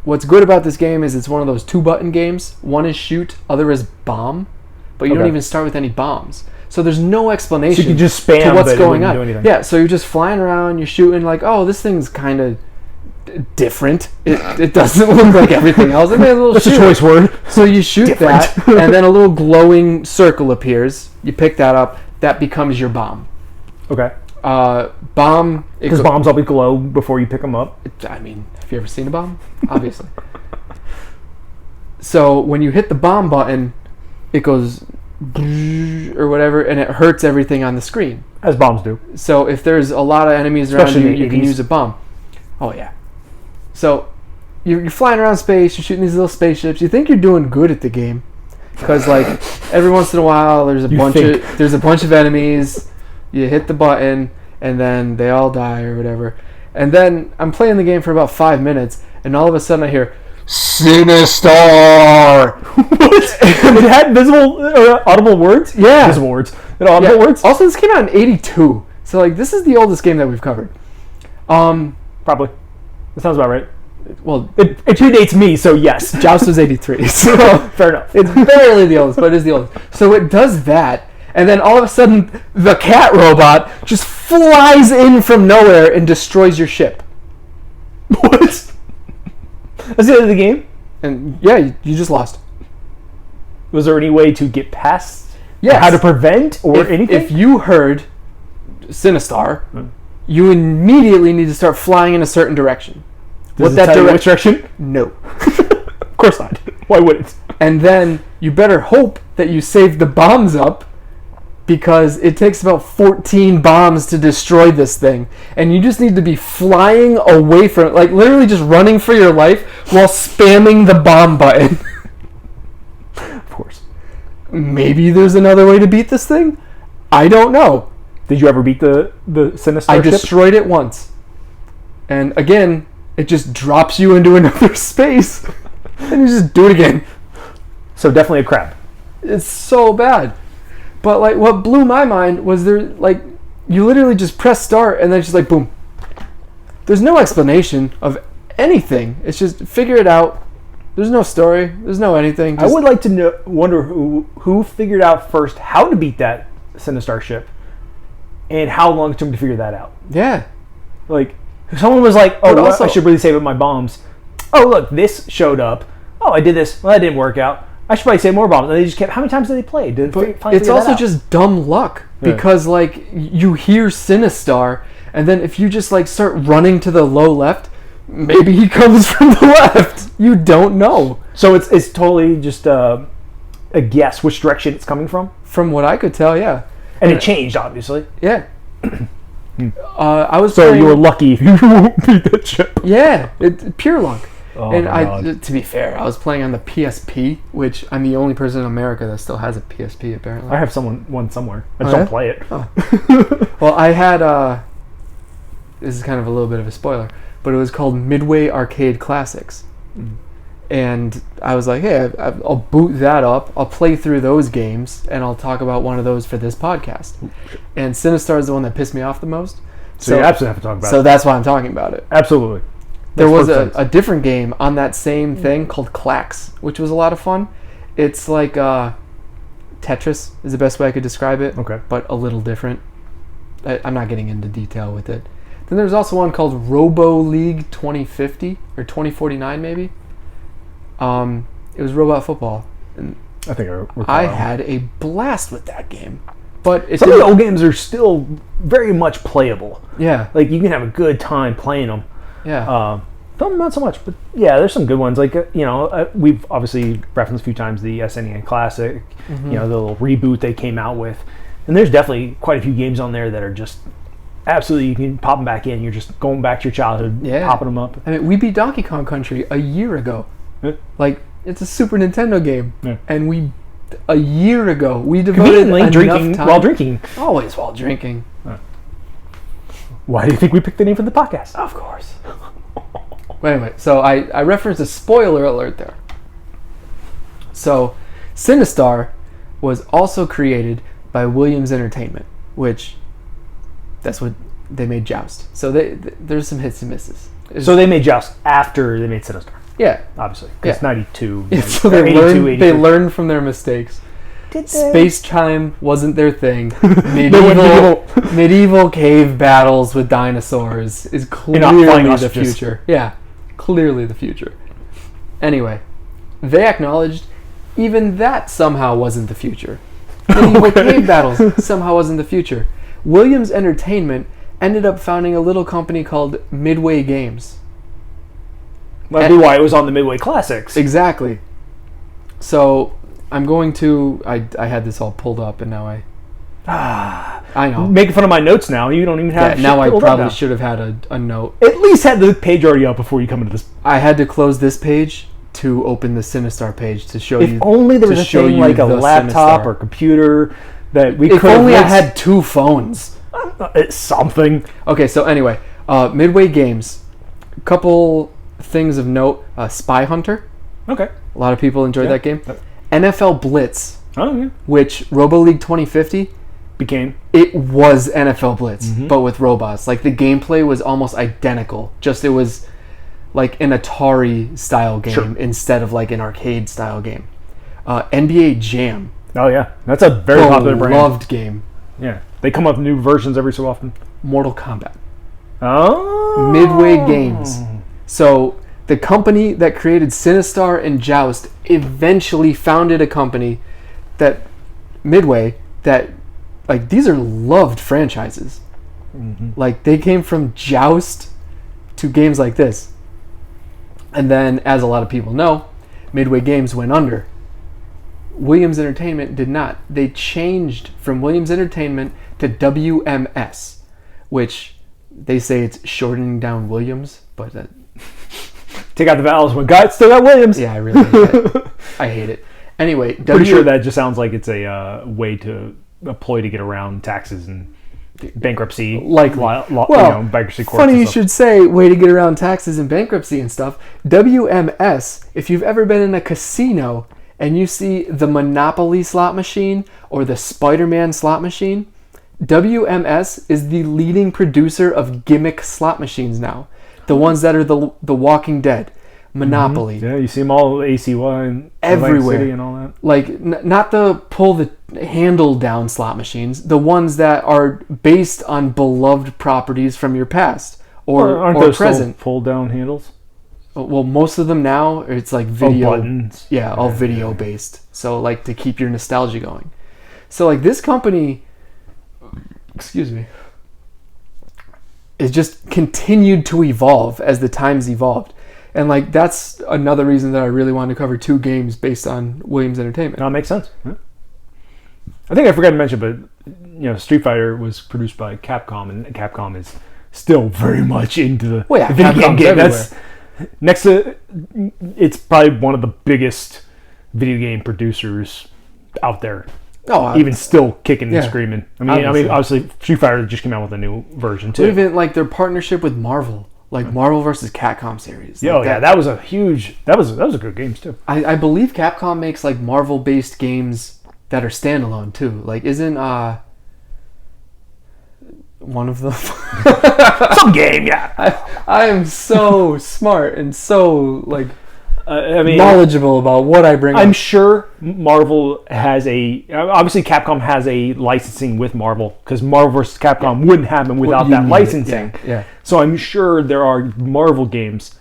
What's good about this game is it's one of those 2-button games. One is shoot, other is bomb. But you don't even start with any bombs. So there's no explanation so you can just spam to what's but going it on. do anything. Yeah, so you're just flying around, you're shooting like, oh, this thing's kind of different. It doesn't look like everything else. That's a choice word. So you shoot Different. that, and then a little glowing circle appears. You pick that up. That becomes your bomb. Okay. Bomb... Because bombs always glow before you pick them up. I mean, have you ever seen a bomb? Obviously. So when you hit the bomb button, it goes or whatever, and it hurts everything on the screen. As bombs do. So if there's a lot of enemies Especially around you, you can 80s. use a bomb. Oh, yeah. So you're flying around space, you're shooting these little spaceships. You think you're doing good at the game. Because, like, every once in a while, there's a bunch of enemies. You hit the button, and then they all die or whatever. And then I'm playing the game for about 5 minutes, and all of a sudden I hear, Sinister! What? It had audible words? Yeah. Visible words. It had audible words? Also, this came out in 82. So, like, this is the oldest game that we've covered. Probably. That sounds about right. Well, it predates me, so yes. Joust was 83. So fair enough. It's barely the oldest, but it is the oldest. So it does that, and then all of a sudden, the cat robot just flies in from nowhere and destroys your ship. What? That's the end of the game? And yeah, you just lost. Was there any way to get past? Yes. How to prevent or anything? If you heard Sinistar, you immediately need to start flying in a certain direction. Does it tell you which direction? No. Of course not. Why would it? And then you better hope that you save the bombs up, because it takes about 14 bombs to destroy this thing. And you just need to be flying away from it, like literally just running for your life while spamming the bomb button. Of course. Maybe there's another way to beat this thing? I don't know. Did you ever beat the Sinister I ship? destroyed it once. And again, it just drops you into another space. And you just do it again. So definitely a crap. It's so bad. But like, what blew my mind was you literally just press start and then it's just like boom. There's no explanation of anything. It's just figure it out. There's no story. There's no anything. I would like to wonder who figured out first how to beat that Sinistar ship, and how long it took to figure that out. Yeah. Like, someone was like, "Oh, also, I should really save up my bombs." Oh, look, this showed up. Oh, I did this. Well, that didn't work out. I should probably save more bombs. And they just kept. How many times did they play? It's also just dumb luck, because like you hear Sinistar, and then if you just like start running to the low left, maybe he comes from the left. You don't know. So it's totally just a guess which direction it's coming from. From what I could tell, yeah. And it changed, obviously. Yeah. I was. So playing, you were lucky if you beat that ship. Yeah, pure luck. Oh, and my God. to be fair, I was playing on the PSP, which I'm the only person in America that still has a PSP, apparently. I have one somewhere. I just Oh, don't yeah? play it. Oh. Well, I had this is kind of a little bit of a spoiler, but it was called Midway Arcade Classics. And I was like, hey, I'll boot that up, I'll play through those games, and I'll talk about one of those for this podcast. And Sinistar is the one that pissed me off the most. So you absolutely have to talk about it. So that's why I'm talking about it. Absolutely. There was a different game on that same thing called Clax, which was a lot of fun. It's like Tetris is the best way I could describe it, Okay. but a little different. I'm not getting into detail with it. Then there's also one called Robo League 2050 or 2049 maybe. It was robot football. And I think I had a blast with that game. But some of the old games are still very much playable. Yeah. Like, you can have a good time playing them. Yeah. Some not so much, but yeah, there's some good ones. Like, we've obviously referenced a few times the SNES Classic, the little reboot they came out with. And there's definitely quite a few games on there that are just Absolutely, you can pop them back in. You're just going back to your childhood, popping them up. I mean, we beat Donkey Kong Country a year ago. Yeah. Like, it's a Super Nintendo game. Yeah. And a year ago, we devoted enough time. While drinking. Always while drinking. Why do you think we picked the name for the podcast? Of course. Well, anyway, so I referenced a spoiler alert there. So, Sinistar was also created by Williams Entertainment, which that's what they made Joust. So there's some hits and misses. So they made Joust after they made Sinistar. Yeah, obviously. It's 92. Yeah, so they learned from their mistakes. Did they? Space chime wasn't their thing. Medieval cave battles with dinosaurs is clearly the future. Yeah, clearly the future. Anyway, they acknowledged even that somehow wasn't the future. Medieval cave battles somehow wasn't the future. Williams Entertainment ended up founding a little company called Midway Games. That'd be why it was on the Midway Classics. Exactly. So I'm going to. I had this all pulled up, and now I know. Making fun of my notes now. You don't even have. Yeah, now I probably should have had a note. At least had the page already up before you come into this. I had to close this page to open the Sinistar page to show you. If only there was a thing like a laptop or computer that we could. If only I had two phones. It's something. Okay, so anyway, Midway Games. A couple things of note. Spy Hunter. Okay. A lot of people enjoyed that game. NFL Blitz. Oh, yeah. Which RoboLeague 2050 became. It was NFL Blitz, but with robots. Like, the gameplay was almost identical. Just it was like an Atari style game instead of like an arcade style game. NBA Jam. Oh yeah, that's a very popular brand. Loved game. Yeah, they come up with new versions every so often. Mortal Kombat. Oh. Midway Games. So the company that created Sinistar and Joust eventually founded a company that Midway that like these are loved franchises. Like they came from Joust to games like this. And then, as a lot of people know, Midway Games went under. Williams Entertainment did not. They changed from Williams Entertainment to WMS, which they say it's shortening down Williams, but take out the vowels. When God still got Williams. Yeah, I really hate it. I hate it. Anyway, pretty sure that just sounds like it's a a ploy to get around taxes and bankruptcy, bankruptcy courts. Funny you should say, way to get around taxes and bankruptcy and stuff. WMS, if you've ever been in a casino and you see the Monopoly slot machine or the Spider-Man slot machine, WMS is the leading producer of gimmick slot machines now. The ones that are the Walking Dead, Monopoly. Yeah, you see them all, ACY and everywhere, City and all that. Like not the pull the handle down slot machines, the ones that are based on beloved properties from your past or those present. Pull down handles. Well, most of them now it's like video buttons. Yeah, all video based. So like to keep your nostalgia going. So like this company, excuse me, is just continued to evolve as the times evolved. And like that's another reason that I really wanted to cover two games based on Williams Entertainment. That makes sense. Yeah. I think I forgot to mention, but Street Fighter was produced by Capcom, and Capcom is still very much into the video game. That's next to it's probably one of the biggest video game producers out there. Oh, even still kicking and screaming. I mean, obviously, Street Fighter just came out with a new version too. Even like their partnership with Marvel. Like Marvel versus Capcom series. Like that was a huge. That was a good game too. I believe Capcom makes like Marvel based games that are standalone too. Like isn't one of them some game? Yeah. I am so smart and so like knowledgeable about what I bring. I'm sure Marvel has obviously Capcom has a licensing with Marvel because Marvel vs. Capcom wouldn't happen without that licensing. Yeah. So I'm sure there are Marvel games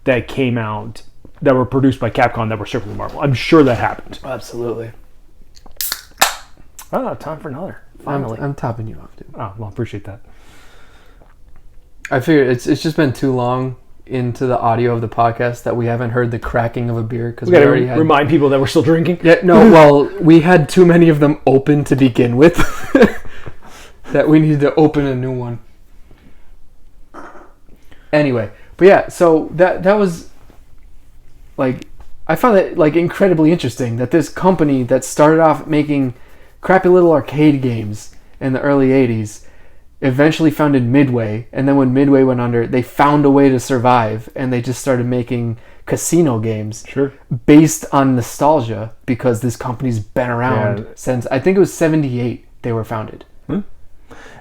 that came out that were produced by Capcom that were shipped with Marvel. I'm sure that happened. Absolutely. Time for another. Finally. I'm topping you off, dude. Oh, well, appreciate that. I figured it's just been too long into the audio of the podcast that we haven't heard the cracking of a beer because we already had remind people that we're still drinking. Yeah, no, well, we had too many of them open to begin with that we need to open a new one. Anyway, but yeah, so that was like, I found it like incredibly interesting that this company that started off making crappy little arcade games in the early 80s eventually founded Midway, and then when Midway went under, they found a way to survive, and they just started making casino games based on nostalgia, because this company's been around since, I think it was 78 they were founded.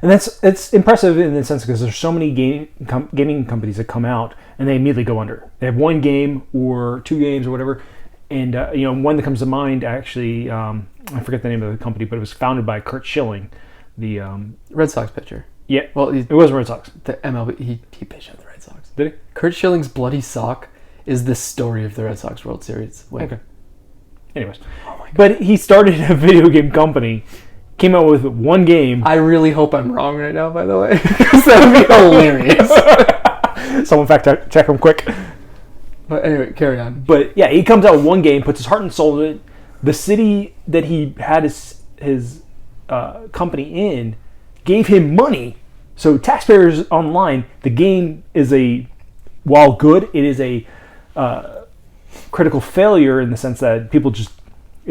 And it's impressive in the sense because there's so many gaming companies that come out and they immediately go under. They have one game or two games or whatever, and one that comes to mind actually, I forget the name of the company, but it was founded by Curt Schilling, the Red Sox pitcher. Yeah, well, it was Red Sox. The MLB, he pitched at the Red Sox. Did he? Curt Schilling's bloody sock is the story of the Red Sox World Series win. Okay. Anyways, but he started a video game company. Came out with one game. I really hope I'm wrong right now, by the way, because that would be hilarious. Someone fact check him quick. But anyway, carry on. But yeah, he comes out with one game, puts his heart and soul in it. The city that he had his company in gave him money. So taxpayers online, the game is while good, it is a critical failure in the sense that it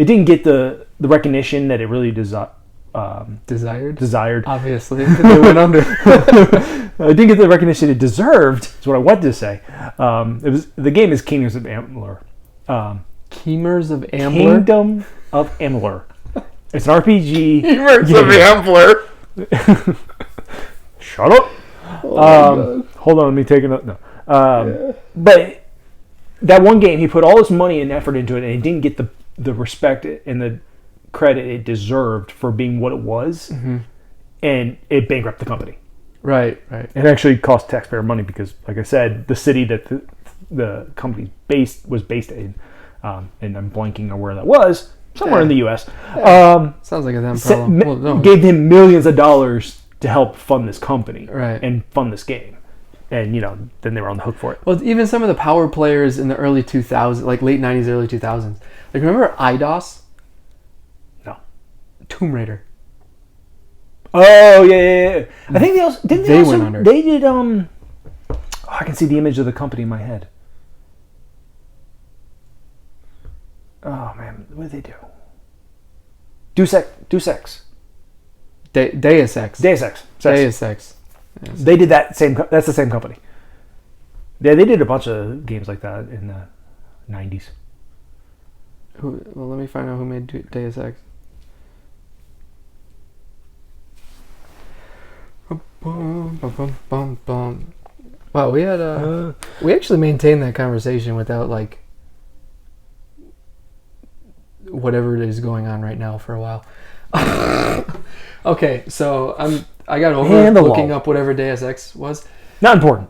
didn't get the recognition that it really desired. Obviously, they went under. It didn't get the recognition it deserved. Is what I wanted to say. The game is Kingdoms of Amalur. Kingdoms of Amalur. Kingdom of Amalur. It's an RPG. Kingdoms of Amalur. Shut up. Hold on, let me take a note. No. But that one game, he put all his money and effort into it, and he didn't get the respect and the credit it deserved for being what it was, and it bankrupted the company. Right. It actually cost taxpayer money because, like I said, the city that the company was based in, and I'm blanking on where that was, somewhere in the U.S. Sounds like a them problem. Gave him millions of dollars to help fund this company, and fund this game. And, then they were on the hook for it. Well, even some of the power players in the early 2000s, like late 90s, early 2000s. Like, remember IDOS? No. Tomb Raider. Oh, yeah. I think they went under. They did, I can see the image of the company in my head. Oh, man. What did they do? Deus Ex. Deus Ex. Deus Ex. Yes. They did that that's the same company. Yeah, they did a bunch of games like that in the 90s. Well, let me find out who made Deus Ex. Wow, we had we actually maintained that conversation without like whatever it is going on right now for a while. Okay, so I got over looking up whatever Deus Ex was. Not important.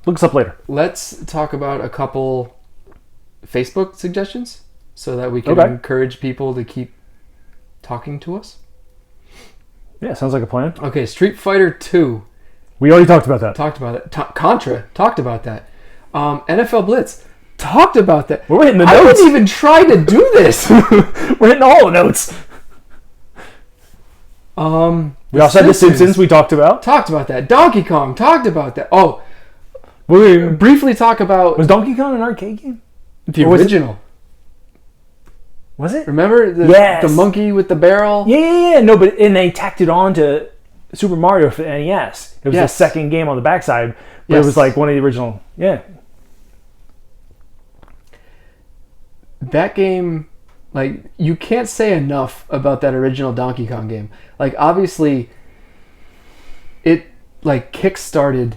Look us up later. Let's talk about a couple Facebook suggestions so that we can encourage people to keep talking to us. Yeah, sounds like a plan. Okay, Street Fighter 2. We already talked about that. Contra talked about that. NFL Blitz talked about that. We're hitting the notes. I wouldn't even try to do this. We're hitting all the notes. We also had The Simpsons we talked about. Talked about that. Donkey Kong talked about that. Oh, we briefly talk about... Was Donkey Kong an arcade game? The original. Was it? Remember the monkey with the barrel? Yeah. No, and they tacked it on to Super Mario for the NES. It was the second game on the backside, but it was like one of the original. Yeah. That game... Like, you can't say enough about that original Donkey Kong game. Like, obviously, it, like, kickstarted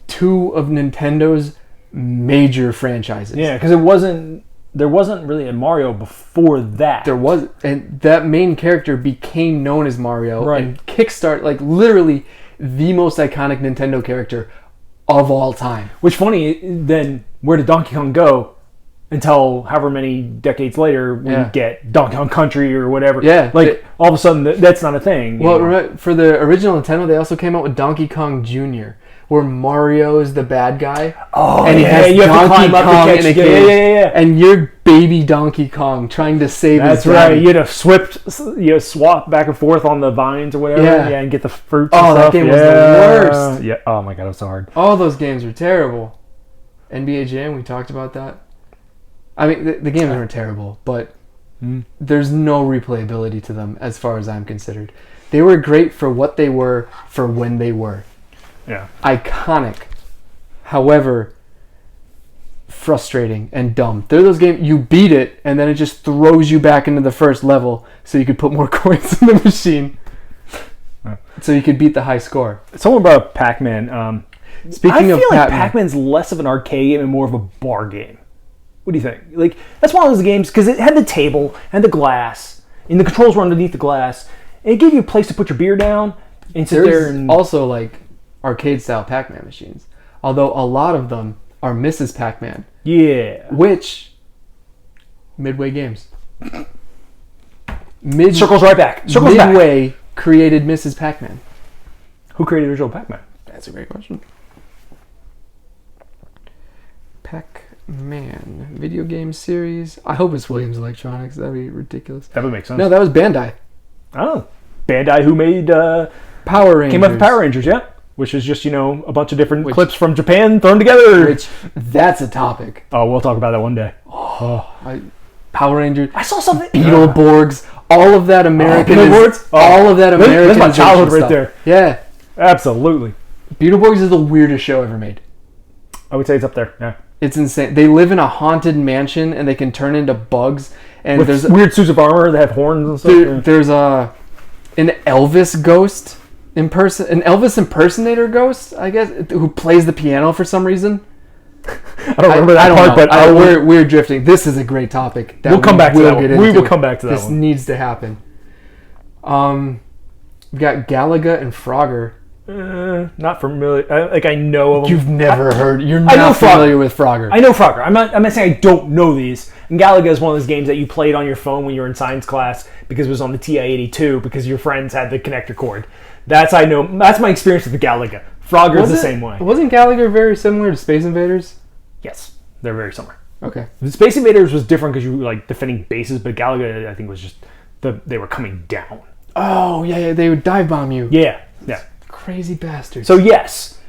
two of Nintendo's major franchises. Yeah, because there wasn't really a Mario before that. There was, and that main character became known as Mario. Right. And kickstart, like, literally the most iconic Nintendo character of all time. Which funny, then, where did Donkey Kong go? until however many decades later we get Donkey Kong Country or whatever. Yeah, all of a sudden that's not a thing. Well, for the original Nintendo, they also came out with Donkey Kong Jr., where Mario is the bad guy. Oh, and he has you have to Donkey climb up Kong and in a catch. cage, and you're baby Donkey Kong trying to save his That's right. daddy. You had to swap back and forth on the vines or whatever, and get the fruits. Oh, and that stuff. game was the worst. Yeah. Oh my god, it was so hard. All those games were terrible. NBA Jam, we talked about that. I mean, the games were terrible, but there's no replayability to them as far as I'm considered. They were great for what they were for when they were. Yeah. Iconic. However, frustrating and dumb. They're those games, you beat it, and then it just throws you back into the first level so you could put more coins in the machine. So you could beat the high score. Someone brought up Pac-Man. Speaking of I feel like Pac-Man, Pac-Man's less of an arcade game and more of a bar game. What do you think? Like, that's one of those games, because it had the table and the glass, and the controls were underneath the glass, and it gave you a place to put your beer down and sit there. And also, like, arcade-style Pac-Man machines. Although a lot of them are Mrs. Pac-Man. Yeah. Which, Midway Games. Circles right back. Circles back. Midway created Mrs. Pac-Man. Who created the original Pac-Man? That's a great question. Pac-Man video game series. I hope it's Williams Electronics. That'd be ridiculous. That would make sense. No, that was Bandai. Oh, Bandai, who made Power Rangers. Came up with Power Rangers, yeah. Which is just, a bunch of different clips from Japan thrown together. Which, that's a topic. Oh, we'll talk about that one day. Power Rangers. I saw something. Beetleborgs. All of that American. Beetleborgs? All of that American. That's my childhood right stuff. there. Yeah. Absolutely. Beetleborgs is the weirdest show ever made. I would say it's up there, yeah. It's insane. They live in a haunted mansion and they can turn into bugs. And with there's weird suits of armor that have horns and stuff. There's an Elvis ghost an Elvis impersonator ghost, I guess, who plays the piano for some reason. I don't remember that part, but we're drifting. This is a great topic. We'll come back to that one. We will come back to that one. This needs to happen. We've got Galaga and Frogger. Not familiar. I know of them. You've never heard. You're not familiar with Frogger. I know Frogger. I'm not saying I don't know these. And Galaga is one of those games that you played on your phone when you were in science class because it was on the TI-82 because your friends had the connector cord. That's I know. That's my experience with the Galaga. Frogger is the same way. Wasn't Galaga very similar to Space Invaders? Yes, they're very similar. Okay. The Space Invaders was different because you were like defending bases, but Galaga I think was just they were coming down. Oh yeah, they would dive bomb you. Yeah. Crazy bastards. So yes,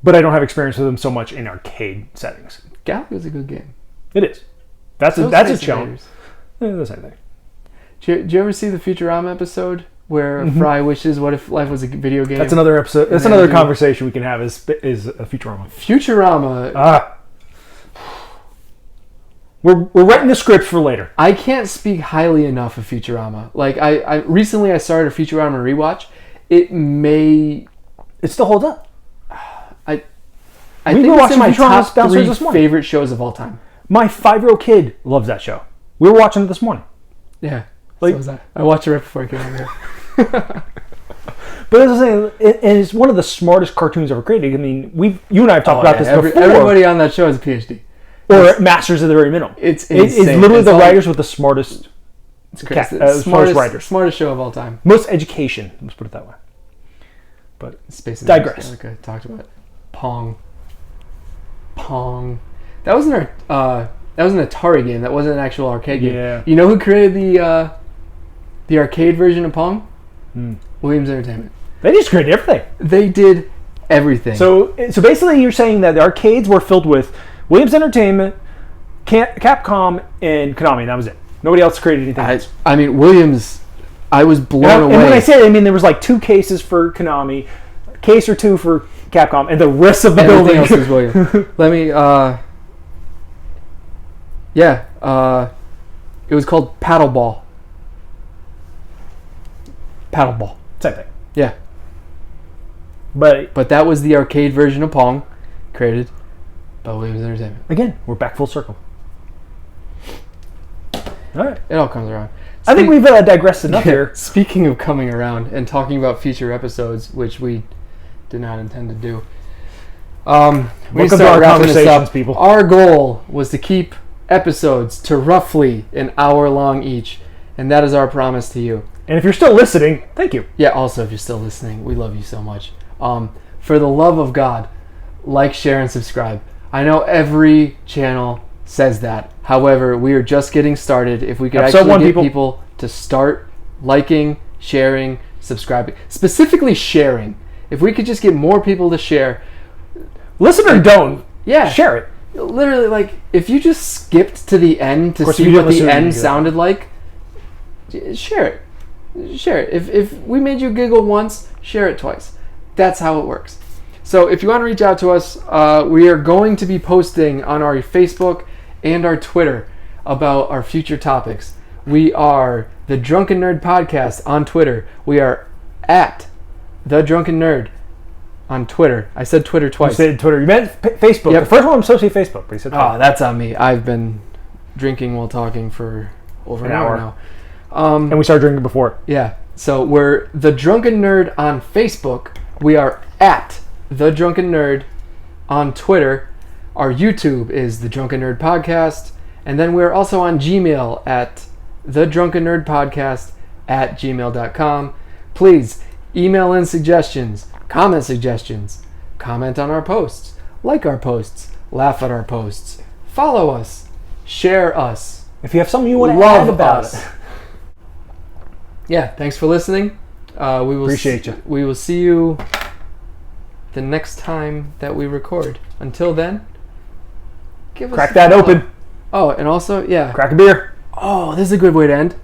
but I don't have experience with them so much in arcade settings. Galaga's a good game. It is. That's a challenge. The same thing. Did you ever see the Futurama episode where Fry wishes what if life was a video game? That's another episode. That's another conversation we can have. Is a Futurama. Futurama. We're writing the script for later. I can't speak highly enough of Futurama. Like I recently started a Futurama rewatch. It still holds up. I think it's in my top 3 favorite shows of all time. My 5-year-old kid loves that show. We were watching it this morning. Yeah, so was I. I watched it right before I came over here. But as I say, it's one of the smartest cartoons ever created. I mean, you and I have talked about this before. Everybody on that show has a PhD. Or masters at the very minimum. It's insane. It's literally the writers with the smartest, smartest writers. Smartest show of all time. Most education, let's put it that way. But Space digress. Like I talked about Pong. That was an Atari game. That wasn't an actual arcade game. Yeah. You know who created the arcade version of Pong? Williams Entertainment. They just created everything. They did everything. So basically, you're saying that the arcades were filled with Williams Entertainment, Capcom, and Konami. That was it. Nobody else created anything else. I mean, Williams. I was blown away. And when I say it, I mean there was like 2 cases for Konami, a case or 2 for Capcom, and the rest of the building else was Williams. Let me. It was called Paddleball. Same thing. Yeah. But that was the arcade version of Pong, created by Williams Entertainment. Again, we're back full circle. All right. It all comes around. I think we've digressed enough here. Speaking of coming around and talking about future episodes, which we did not intend to do. Welcome to our conversations, people. Our goal was to keep episodes to roughly an hour long each. And that is our promise to you. And if you're still listening, thank you. Yeah, also, if you're still listening, we love you so much. For the love of God, like, share, and subscribe. I know every channel says that. However, we are just getting started. If we could actually get people to start liking, sharing, subscribing, specifically sharing. If we could just get more people to share. Listen or don't. Yeah. Share it. Literally, like, if you just skipped to the end to see what the end sounded like, share it. Share it. If we made you giggle once, share it twice. That's how it works. So if you want to reach out to us, we are going to be posting on our Facebook and our Twitter about our future topics. We are the Drunken Nerd Podcast on Twitter. We are at the Drunken Nerd on Twitter. I said Twitter twice. You said Twitter. You meant Facebook. Yep. The first one I'm supposed to say Facebook, but you said Twitter. Oh, that's on me. I've been drinking while talking for over an hour now. And we started drinking before. Yeah. So we're the Drunken Nerd on Facebook. We are at the Drunken Nerd on Twitter. Our YouTube is the Drunken Nerd Podcast. And then we're also on Gmail at the Drunken Nerd Podcast at gmail.com. Please email in suggestions, comment suggestions, comment on our posts, like our posts, laugh at our posts, follow us, share us. If you have something you want to add about it. Yeah, thanks for listening. We will appreciate you. We will see you the next time that we record. Until then, give us crack that open. Oh, and also, yeah. Crack a beer. Oh, this is a good way to end.